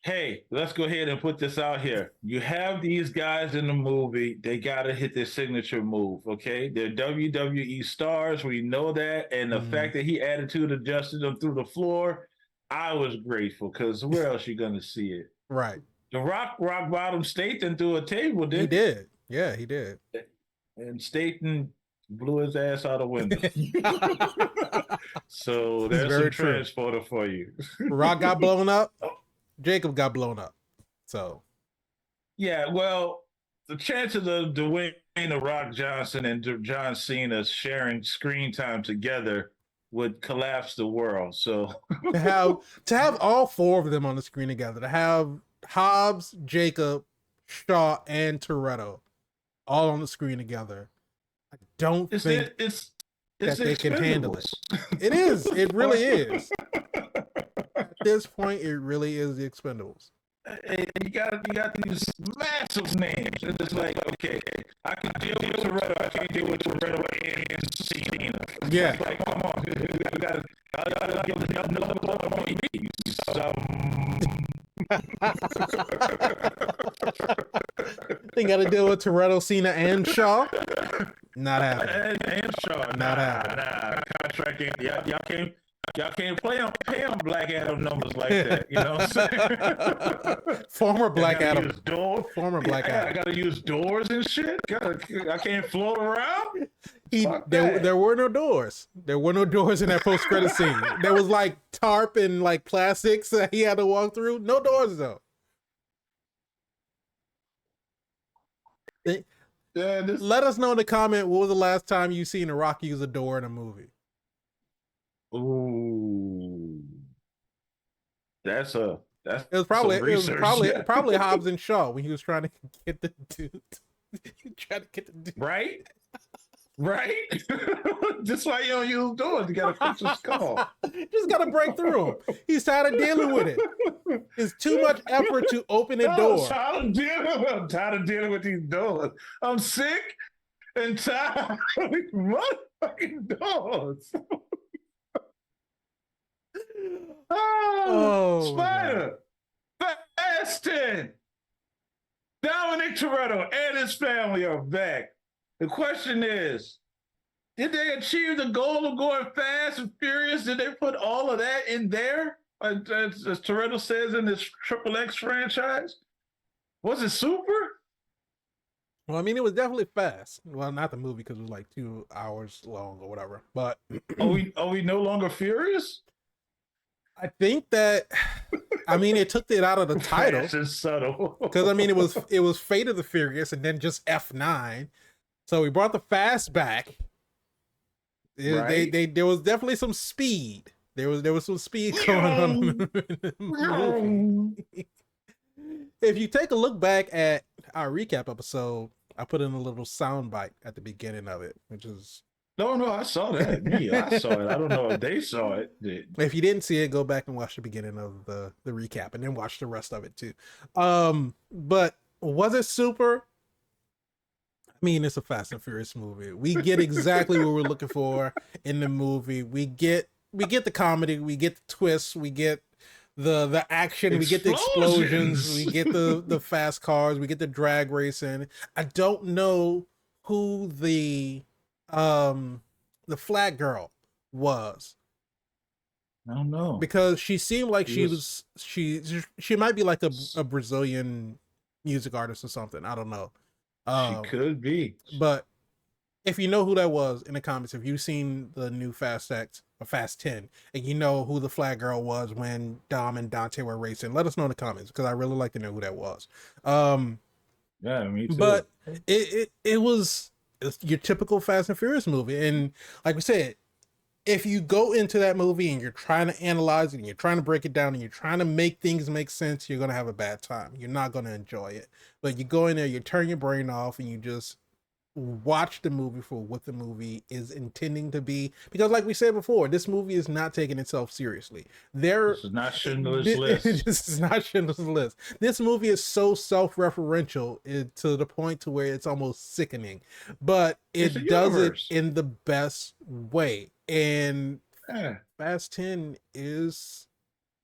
Hey, let's go ahead and put this out here. You have these guys in the movie, they got to hit their signature move, okay? They're WWE stars, we know that. And the fact that he attitude adjusted them through the floor, I was grateful because where else you going to see it? Right. The Rock bottom Staten through a table, He didn't did. Yeah, he did. and Staten blew his ass out a window. So It's there's some very true. transporter for you. Rock got blown up. Jacob got blown up. So Yeah, well, the chances of Dwayne The Rock Johnson and John Cena sharing screen time together would collapse the world. So to have all four of them on the screen together, to have Hobbs, Jacob, Shaw, and Toretto all on the screen together, I don't think it's that they can handle it. Expendables. It is. It really is. At this point, it really is the Expendables. And you got these massive names. It's just like, okay, I can deal with Toretto. I can't deal with Toretto and Cena. Yeah. It's like, come on, I gotta give another blow on me. They got to deal with Toretto, Cena, and Shaw. Not happening. And Shaw, Not happening. nah, contract ain't, y'all can't pay on Black Adam numbers like that. You know what I'm saying? Former Black Adam. Former Black Adam. I gotta use doors and shit. I can't float around. There were no doors. There were no doors in that post-credit scene. There was like tarp and like plastics that he had to walk through. No doors though. Let us know in the comment what was the last time you seen a Rock use a door in a movie. Ooh, it was probably Hobbs and Shaw when he was trying to get the dude. Right. That's why you don't use doors. You gotta fix your skull. Just gotta break through them. He's tired of dealing with it. It's too much effort to open a door. I'm tired of dealing with these doors. I'm sick and tired of these motherfucking doors. Spider, Fast 10. Dominic Toretto and his family are back. The question is, did they achieve the goal of going fast and furious? Did they put all of that in there? As Toretto says in this XXX franchise? Was it super? Well, I mean, it was definitely fast. Well, not the movie because it was like 2 hours long or whatever. But are we no longer furious? I think that, I mean, it took it out of the title. Fast and subtle. Because I mean, it was Fate of the Furious and then just F9. So we brought the fast back. Right. There was definitely some speed. There was some speed going on. If you take a look back at our recap episode, I put in a little sound bite at the beginning of it, which is no, I saw that. I saw it. I don't know if they saw it. If you didn't see it, go back and watch the beginning of the recap and then watch the rest of it too. But was it super? I mean, it's a Fast and Furious movie. We get exactly what we're looking for in the movie. We get the comedy, we get the twists, we get the action, we get the explosions, we get the fast cars, we get the drag racing. I don't know who the flag girl was. I don't know, because she seemed like she might be like a Brazilian music artist or something. I don't know. She could be. But if you know who that was in the comments, if you've seen the new fastx or Fast 10 and you know who the flag girl was when Dom and Dante were racing, let us know in the comments because I really like to know who that was. Yeah, me too. But it was your typical Fast and Furious movie. And like we said, if you go into that movie and you're trying to analyze it and you're trying to break it down and you're trying to make things make sense, you're going to have a bad time. You're not going to enjoy it. But you go in there, you turn your brain off and you just watch the movie for what the movie is intending to be, because like we said before, this movie is not taking itself seriously. This is not Schindler's List. This is not Schindler's List. This movie is so self-referential to the point to where it's almost sickening, but It's a it does it universe. in the best way. And Yeah. Fast 10 is,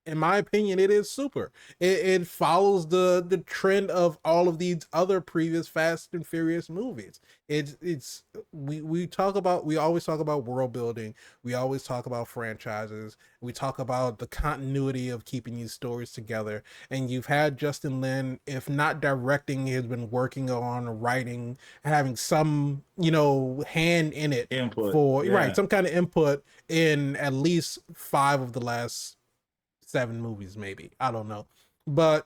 in my opinion, it is super. It follows the trend of all of these other previous Fast and Furious movies. It's we always talk about world building. We always talk about franchises. We talk about the continuity of keeping these stories together. And you've had Justin Lin, if not directing, he has been working on writing, having some hand in it Input. for Yeah. right, some kind of input in at least 5 of the last 7 movies, maybe, I don't know, but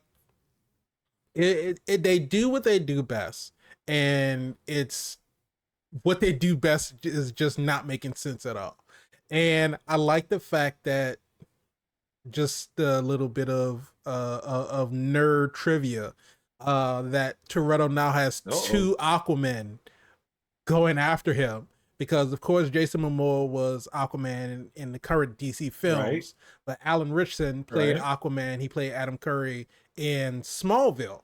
they do what they do best, and it's what they do best is just not making sense at all. And I like the fact that, just a little bit of nerd trivia, that Toretto now has 2 Aquamen going after him, because of course Jason Momoa was Aquaman in the current DC films, right, but Alan Ritchson played Aquaman. He played Adam Curry in Smallville.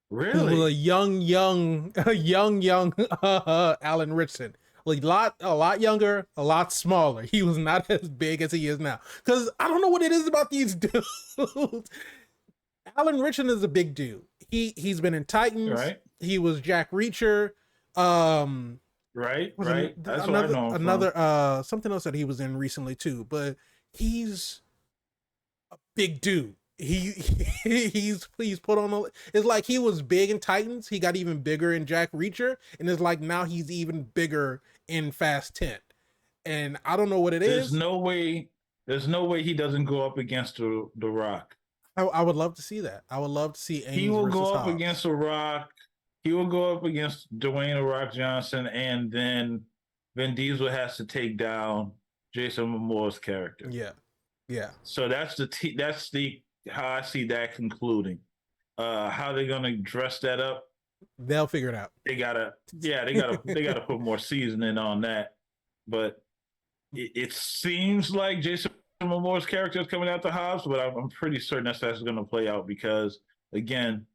Really? He was a young Alan Ritchson. A lot younger, a lot smaller. He was not as big as he is now. Because I don't know what it is about these dudes. Alan Ritchson is a big dude. He's been in Titans. Right. He was Jack Reacher. Right. That's what I know him from. Something else that he was in recently too. But he's a big dude. He's put on it's like he was big in Titans. He got even bigger in Jack Reacher, and it's like now he's even bigger in Fast 10. And I don't know what There's no way he doesn't go up against the Rock. I would love to see that. I would love to see Ames he will go up Hobbs. Against the Rock. He will go up against Dwayne "The Rock" Johnson, and then Vin Diesel has to take down Jason Momoa's character. Yeah. So that's the how I see that concluding. How they're gonna dress that up? They'll figure it out. They gotta put more seasoning on that. But it seems like Jason Momoa's character is coming out the Hobbs, but I'm pretty certain that's going to play out, because again,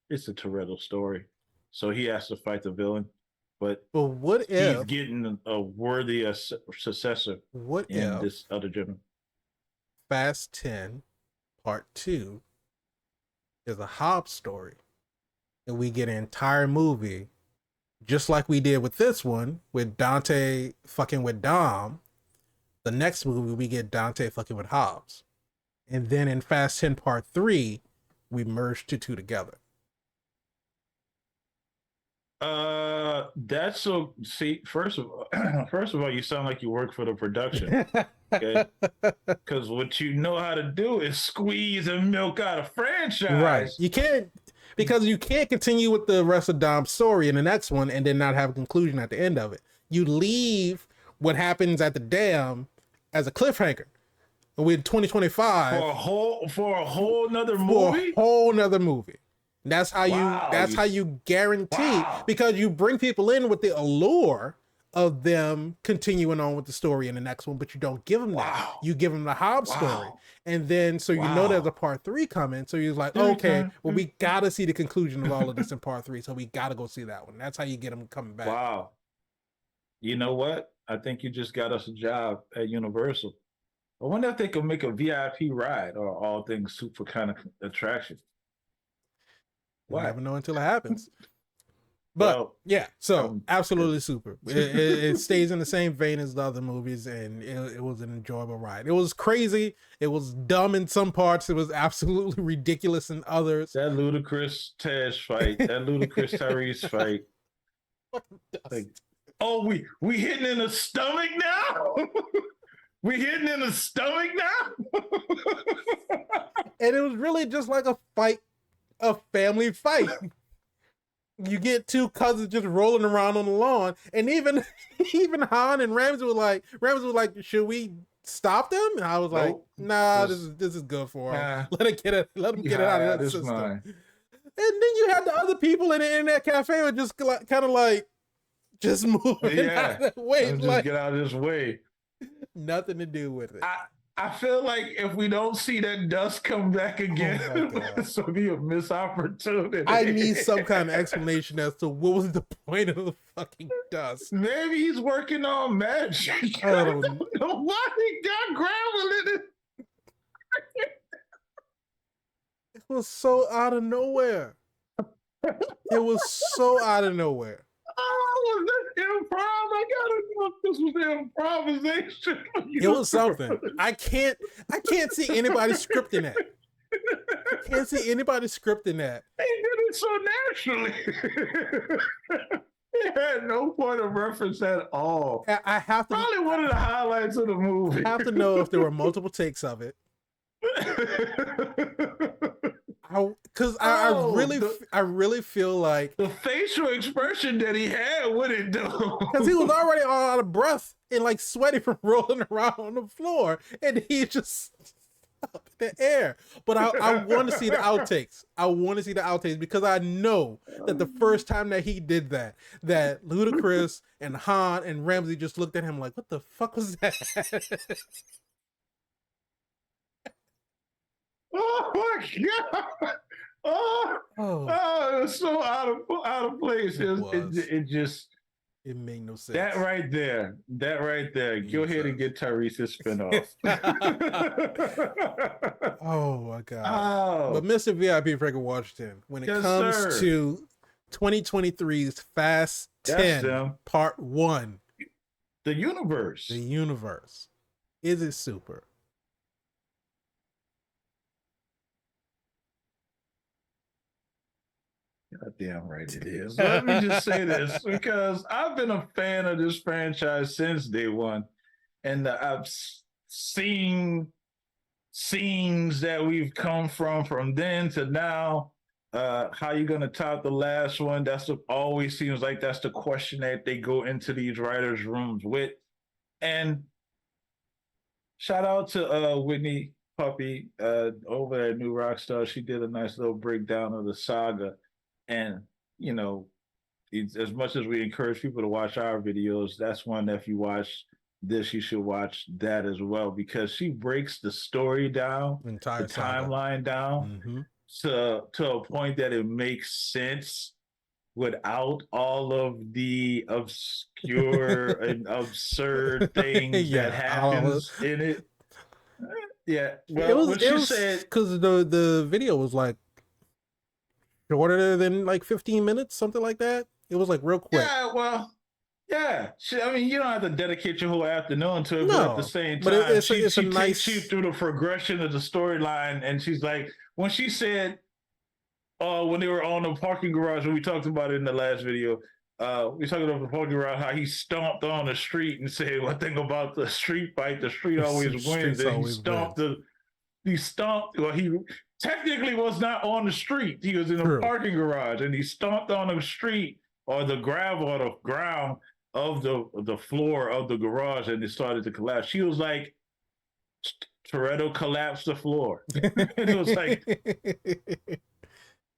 it's a Toretto story, so he has to fight the villain. But what if he's getting a worthy successor? What in if this other gentleman? Fast 10 Part 2 is a Hobbs story, and we get an entire movie just like we did with this one, with Dante fucking with Dom. The next movie we get Dante fucking with Hobbs, and then in Fast 10 Part 3 we merge the two together. That's so. See, first of all, you sound like you work for the production. Okay, because what you know how to do is squeeze and milk out a franchise. Right. You can't continue with the rest of Dom's story in the next one and then not have a conclusion at the end of it. You leave what happens at the dam as a cliffhanger with 2025 for a whole nother movie. That's how you guarantee, because you bring people in with the allure of them continuing on with the story in the next one, but you don't give them that. You give them the Hobbs story, and then so you know there's a Part 3 coming. So you're like, okay, well, we gotta see the conclusion of all of this in Part 3, so we gotta go see that one. That's how you get them coming back. Wow. You know what? I think you just got us a job at Universal. I wonder if they could make a VIP ride or all things super kind of attraction. You never know until it happens. But so absolutely super. It stays in the same vein as the other movies, and it was an enjoyable ride. It was crazy. It was dumb in some parts. It was absolutely ridiculous in others. That ludicrous Tej fight, that ludicrous Tyrese fight. Like, oh, we hitting in the stomach now? We hitting in the stomach now? And it was really just like a family fight. You get 2 cousins just rolling around on the lawn, and even Han and Ramsey was like, should we stop them? And I was like, nah, this is good for them. Let them get it out of that system. then you had the other people in the internet cafe who just kind of like just moving out Yeah, of the way, let's just like get out of this way. nothing to do with it. I feel like if we don't see that dust come back again, Oh my God. this will be a missed opportunity. I need some kind of explanation as to what was the point of the fucking dust. Maybe he's working on magic. I don't know why he got gravel in it. It was so out of nowhere. It was so out of nowhere. Oh, was this improv? I gotta know if this was improvisation. It was something. I can't see anybody scripting that. I can't see anybody scripting that. He did it so naturally. He had no point of reference at all. I have to Probably one of the highlights of the movie. I have to know if there were multiple takes of it. Because I really feel like the facial expression that he had with it though, because he was already all out of breath and like sweaty from rolling around on the floor, and he just up in the air. But I want to see the outtakes. I want to see the outtakes because I know that the first time that he did that Ludacris and Han and Ramsey just looked at him like, "What the fuck was that?" Oh my god! It was so out of place. It just made no sense. That right there. Go ahead and get Tyrese's spinoff. Oh my god! Oh. But Mr. VIP Frank Washington, when it comes to 2023's Fast 10 Part 1, the universe, is it super? God damn right it is. Let me just say this, because I've been a fan of this franchise since day one, and I've seen scenes that we've come from then to now. How you gonna top the last one? Always seems like that's the question that they go into these writers' rooms with. And shout out to Whitney Puppy over at New Rockstar. She did a nice little breakdown of the saga. And, you know, as much as we encourage people to watch our videos, that's one that if you watch this, you should watch that as well, because she breaks the story down, the timeline down to a point that it makes sense without all of the obscure and absurd things that happens in it. Yeah, well, it was because the video was like shorter than like 15 minutes, something like that. It was like real quick. Yeah, well, yeah. I mean, you don't have to dedicate your whole afternoon to it, but at the same time, she takes you through the progression of the storyline, and she's like, when she said, when they were on the parking garage, when we talked about it in the last video, we talked about the parking garage, how he stomped on the street and said, one thing about the street fight, the street always wins. And he stomped, well, he technically was not on the street. He was in a parking garage, and he stomped on the street or the gravel or the ground of the floor of the garage, and it started to collapse. She was like, Toretto collapsed the floor. And it was like,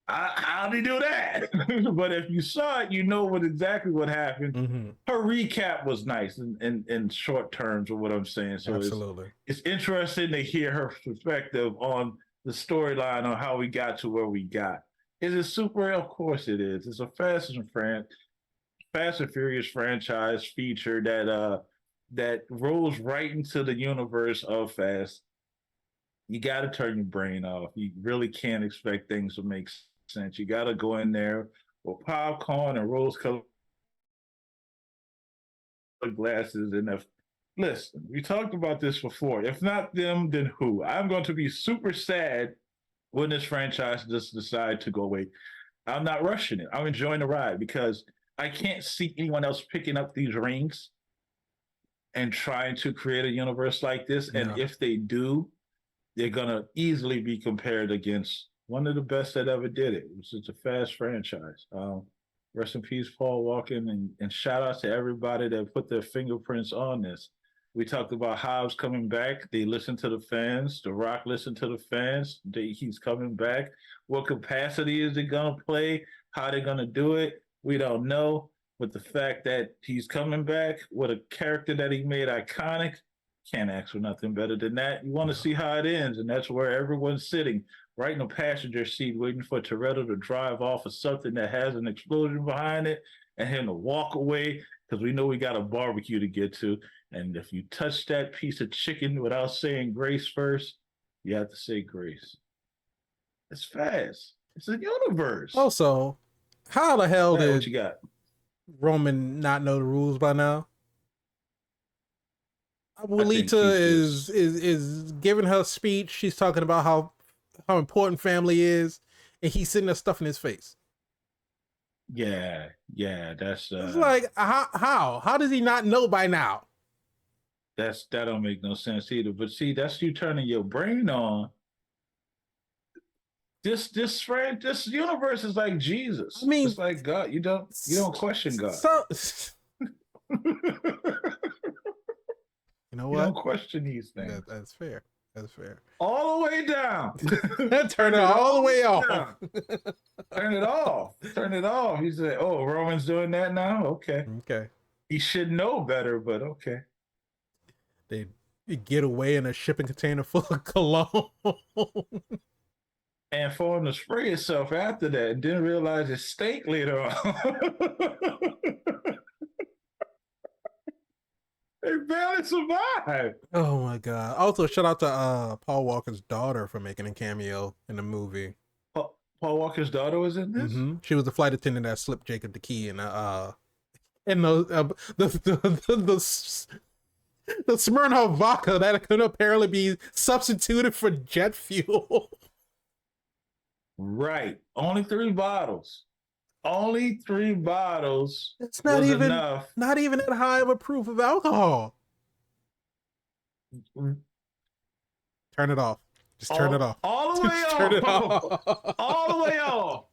how did he do that? But if you saw it, you know exactly what happened. Her recap was nice in short terms of what I'm saying. So absolutely, it's interesting to hear her perspective on the storyline on how we got to where we got. Is it super? Of course it is. It's a Fast and Furious franchise feature that rolls right into the universe of Fast. You got to turn your brain off. You really can't expect things to make sense. You got to go in there with popcorn and rose-colored glasses. And listen, we talked about this before. If not them, then who? I'm going to be super sad when this franchise just decide to go away. I'm not rushing it. I'm enjoying the ride because I can't see anyone else picking up these rings and trying to create a universe like this. Yeah. And if they do, they're going to easily be compared against one of the best that ever did it. It's a Fast franchise. Rest in peace, Paul Walker, and shout out to everybody that put their fingerprints on this. We talked about Hobbs coming back. They listen to the fans. The Rock listened to the fans. He's coming back. What capacity is he gonna play? How they gonna do it? We don't know. But the fact that he's coming back with a character that he made iconic, can't ask for nothing better than that. You want to No. see how it ends, and that's where everyone's sitting, right in the passenger seat, waiting for Toretto to drive off of something that has an explosion behind it, and him to walk away because we know we got a barbecue to get to. And if you touch that piece of chicken without saying grace first, you have to say grace. It's fast. It's a universe. Also, how the hell Hey, what did you got? Roman not know the rules by now? I think Abuelita he's just is giving her speech. She's talking about how important family is, and he's sitting there stuffing his face. yeah. It's like how does he not know by now? That don't make no sense either. But see, that's you turning your brain on. This universe is like I Jesus. mean, It's like God. You don't question God. so You you know don't what? question these things. That's fair. That's fair. All the way down. Turn it all the way off. Down. Turn it off. Turn it off. He said, "Oh, Roman's doing that now. Okay, Okay. he should know better, but okay." They get away in a shipping container full of cologne. And for him to spray himself after that and didn't realize it stank later on. They barely survived. Oh my god. Also, shout out to Paul Walker's daughter for making a cameo in the movie. Paul Walker's daughter was in this? She was the flight attendant that slipped Jacob the key in the Smirnoff vodka that could apparently be substituted for jet fuel. Right. Only 3 bottles. Only 3 bottles It's was enough. not even that high of a proof of alcohol. Turn it off. Just turn it off. All the way Just off. turn it off. All the way off.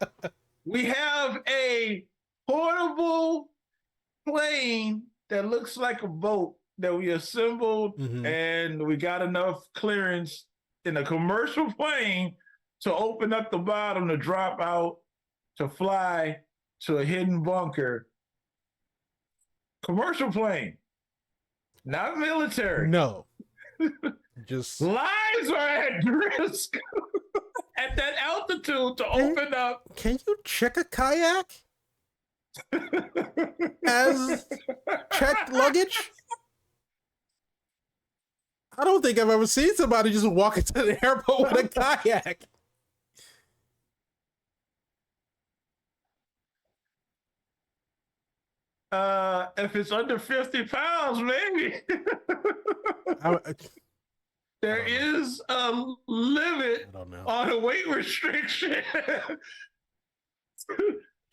We have a portable plane that looks like a boat that we assembled, and we got enough clearance in a commercial plane to open up the bottom to drop out to fly to a hidden bunker. Commercial plane, not military. No. Just lives are at risk at that altitude to open up. Can you check a kayak as checked luggage? I don't think I've ever seen somebody just walk into the airport with a kayak. If it's under 50 pounds, maybe. There is a limit on a weight restriction.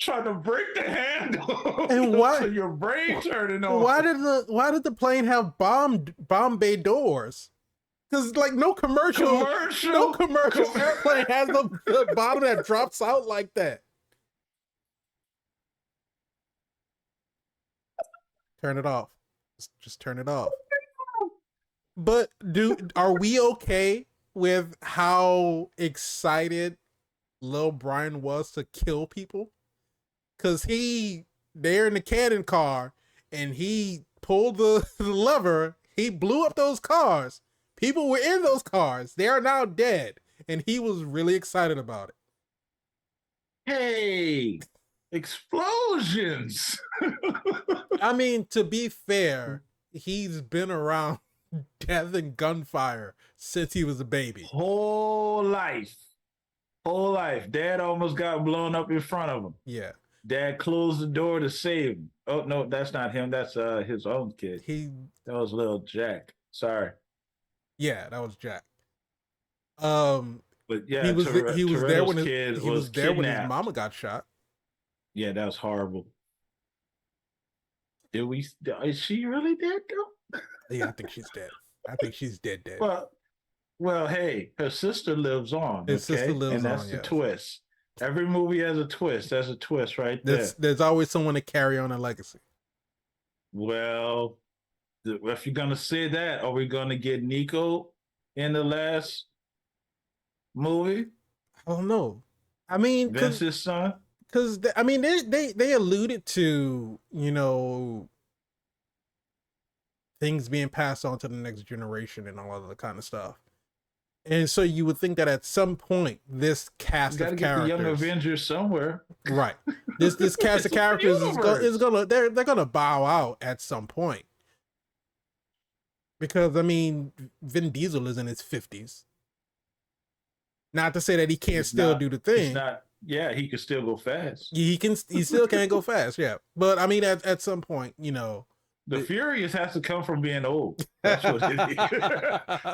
Trying to break the handle, and why? So your brain turning on. Why did the plane have bomb bay doors? Because like no commercial airplane has the bottom that drops out like that. Turn it off. Just turn it off. But are we okay with how excited Lil Brian was to kill people? Cause they're in the cannon car and he pulled the lever, he blew up those cars. People were in those cars. They are now dead. And he was really excited about it. Hey, explosions. I mean, to be fair, he's been around death and gunfire since he was a baby. Whole life. Dad almost got blown up in front of him. Yeah. Dad closed the door to save him. Oh no, that's not him. That's his own kid. That was little Jack. Sorry. Yeah, that was Jack. But yeah, he was there when his mama got shot. Yeah, that was horrible. Is she really dead though? Yeah, I think she's dead. I think she's dead. Well, hey, her sister lives on. His sister lives on, and that's the twist. Every movie has a twist. That's a twist right there. There's always someone to carry on a legacy. Well, if you're gonna say that, are we gonna get Nico in the last movie? I don't know. I mean, Vince's son? because I mean, they alluded to, you know, things being passed on to the next generation and all of the kind of stuff. And so you would think that at some point this cast Got to of get the Young characters, Avengers somewhere. right? This cast of characters is gonna they're gonna bow out at some point, because I mean, Vin Diesel is in his 50s. Not to say that he can't still do the thing. Yeah, he can still go fast. He still can't go fast. Yeah, but I mean, at some point, you know, the Furious has to come from being old. That's what it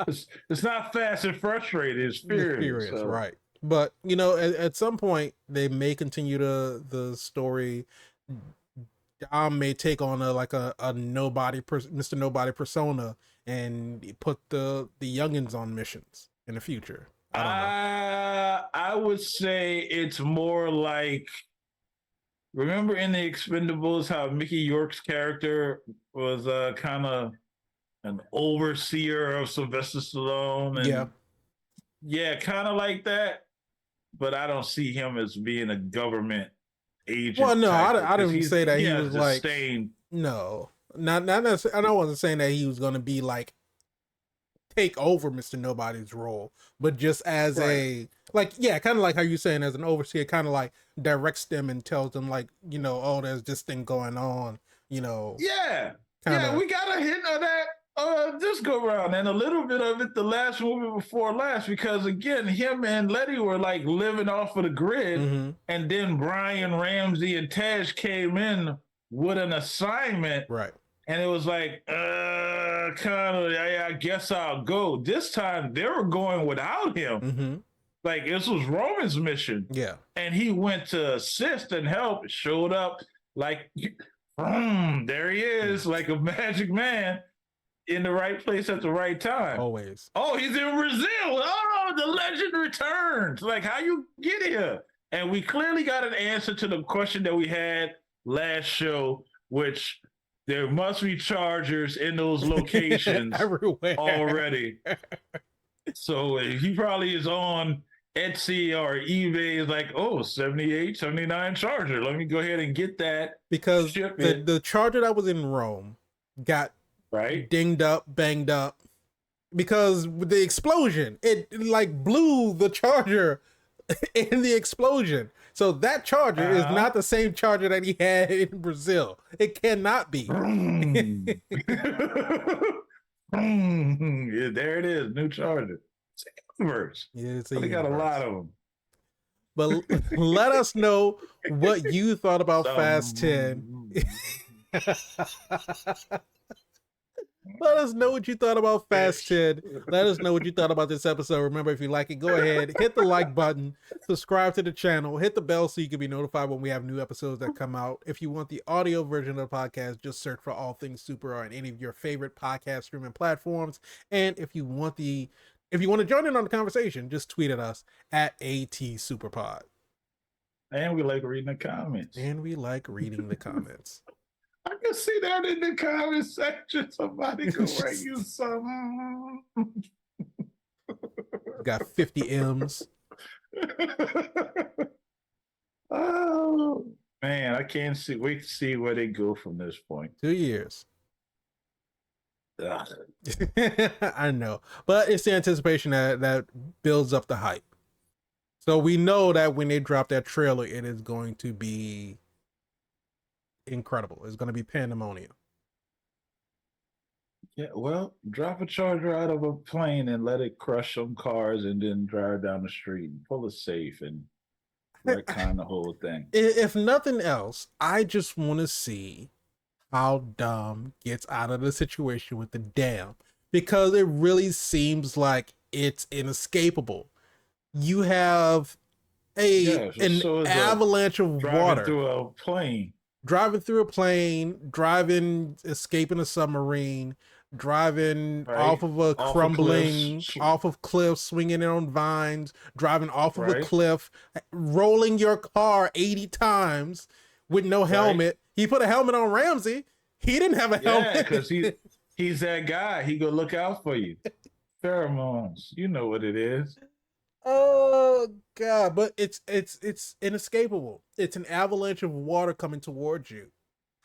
is. It's not fast and frustrated. It's furious, so. Right? But you know, at some point, they may continue the story. Dom may take on a nobody, Mr. Nobody persona, and put the youngins on missions in the future. I don't know. I would say it's more like, remember in the Expendables how Mickey York's character was kind of an overseer of Sylvester Stallone? And yeah, kind of like that. But I don't see him as being a government agent. Well, no, I didn't say that he was like staying. No, not necessarily. I wasn't saying that he was going to be like take over Mr. Nobody's role, but just as a kind of like how you're saying, as an overseer, kind of like directs them and tells them, like, you know, oh, there's this thing going on, you know. Yeah, we got a hint of that this go around, and a little bit of it the last movie before last, because again, him and Letty were like living off of the grid, and then Brian Ramsey and Tej came in with an assignment, right? And it was like, kind of, I guess I'll go. This time they were going without him. Like, this was Roman's mission. Yeah. And he went to assist and help, showed up like, there he is, like a magic man in the right place at the right time. Always. Oh, he's in Brazil. Oh, the legend returns. Like, how you get here? And we clearly got an answer to the question that we had last show, which... there must be chargers in those locations everywhere already. So he probably is on Etsy or eBay. Is like, oh, 78, 79 charger. Let me go ahead and get that. Because the charger that was in Rome got dinged up, banged up. Because with the explosion, it like blew the charger in the explosion. So that charger is not the same charger that he had in Brazil. It cannot be. Yeah, there it is, new charger. It's a universe. Yeah, they got a lot of them. But let us know what you thought about Fast 10. Let us know what you thought about Fast 10. Let us know what you thought about this episode. Remember, if you like it, go ahead, hit the like button, subscribe to the channel, hit the bell so you can be notified when we have new episodes that come out. If you want the audio version of the podcast, just search for All Things Super on any of your favorite podcast streaming platforms. And if you want to join in on the conversation, just tweet at us at ATSuperPod. And we like reading the comments. I can see that in the comment section. Somebody go write you something. Got 50 M's. Oh man, I can't wait to see where they go from this point. 2 years. I know, but it's the anticipation that builds up the hype. So we know that when they drop that trailer, it is going to be incredible. It's going to be pandemonium. Yeah, well, drop a charger out of a plane and let it crush some cars, and then drive down the street and pull a safe and retcon the whole thing. If nothing else, I just want to see how Dom gets out of the situation with the dam, because it really seems like it's inescapable. You have an avalanche of water driving through a plane, escaping a submarine, driving off of a crumbling, off of cliffs, swinging it on vines, driving off of a cliff, rolling your car 80 times with no helmet. He put a helmet on Ramsey. He didn't have a helmet. Yeah, because He's that guy. He go look out for you. Pheromones. You know what it is. Oh god, but it's inescapable. It's an avalanche of water coming towards you.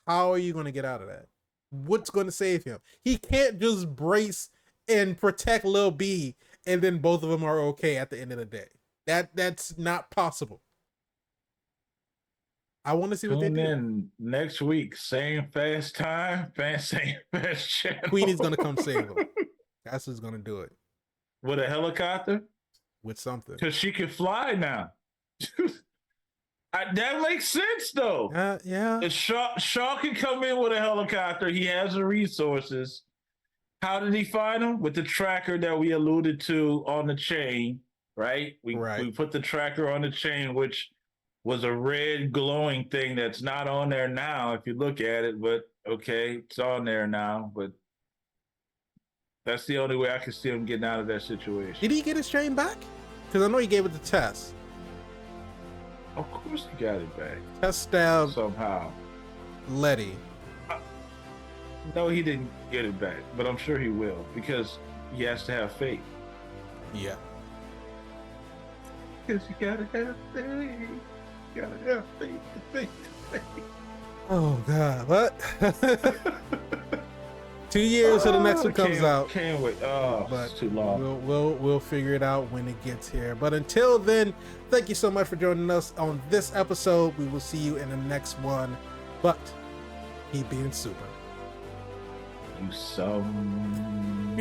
How are you going to get out of that? What's going to save him? He can't just brace and protect Lil B and then both of them are okay at the end of the day. That's not possible. I want to see what they Tune do. in next week. Same fast time, same fast Queenie's going channel. to come save him. That's who's going to do it With a helicopter? with something. Because she can fly now. That makes sense, though. Yeah. If Shaw can come in with a helicopter, he has the resources. How did he find him? With the tracker that we alluded to on the chain, right? We put the tracker on the chain, which was a red glowing thing that's not on there now if you look at it, but okay, it's on there now. But that's the only way I can see him getting out of that situation. Did he get his chain back? Because I know he gave it to Tess. Of course he got it back. Tess stabbed somehow Letty. No, he didn't get it back, but I'm sure he will because he has to have faith. Yeah. Because you gotta have faith. You gotta have faith. Oh god, what? 2 years till the next one comes out. Can't wait. Oh, but it's too long. We'll figure it out when it gets here. But until then, thank you so much for joining us on this episode. We will see you in the next one. But keep being super. You some.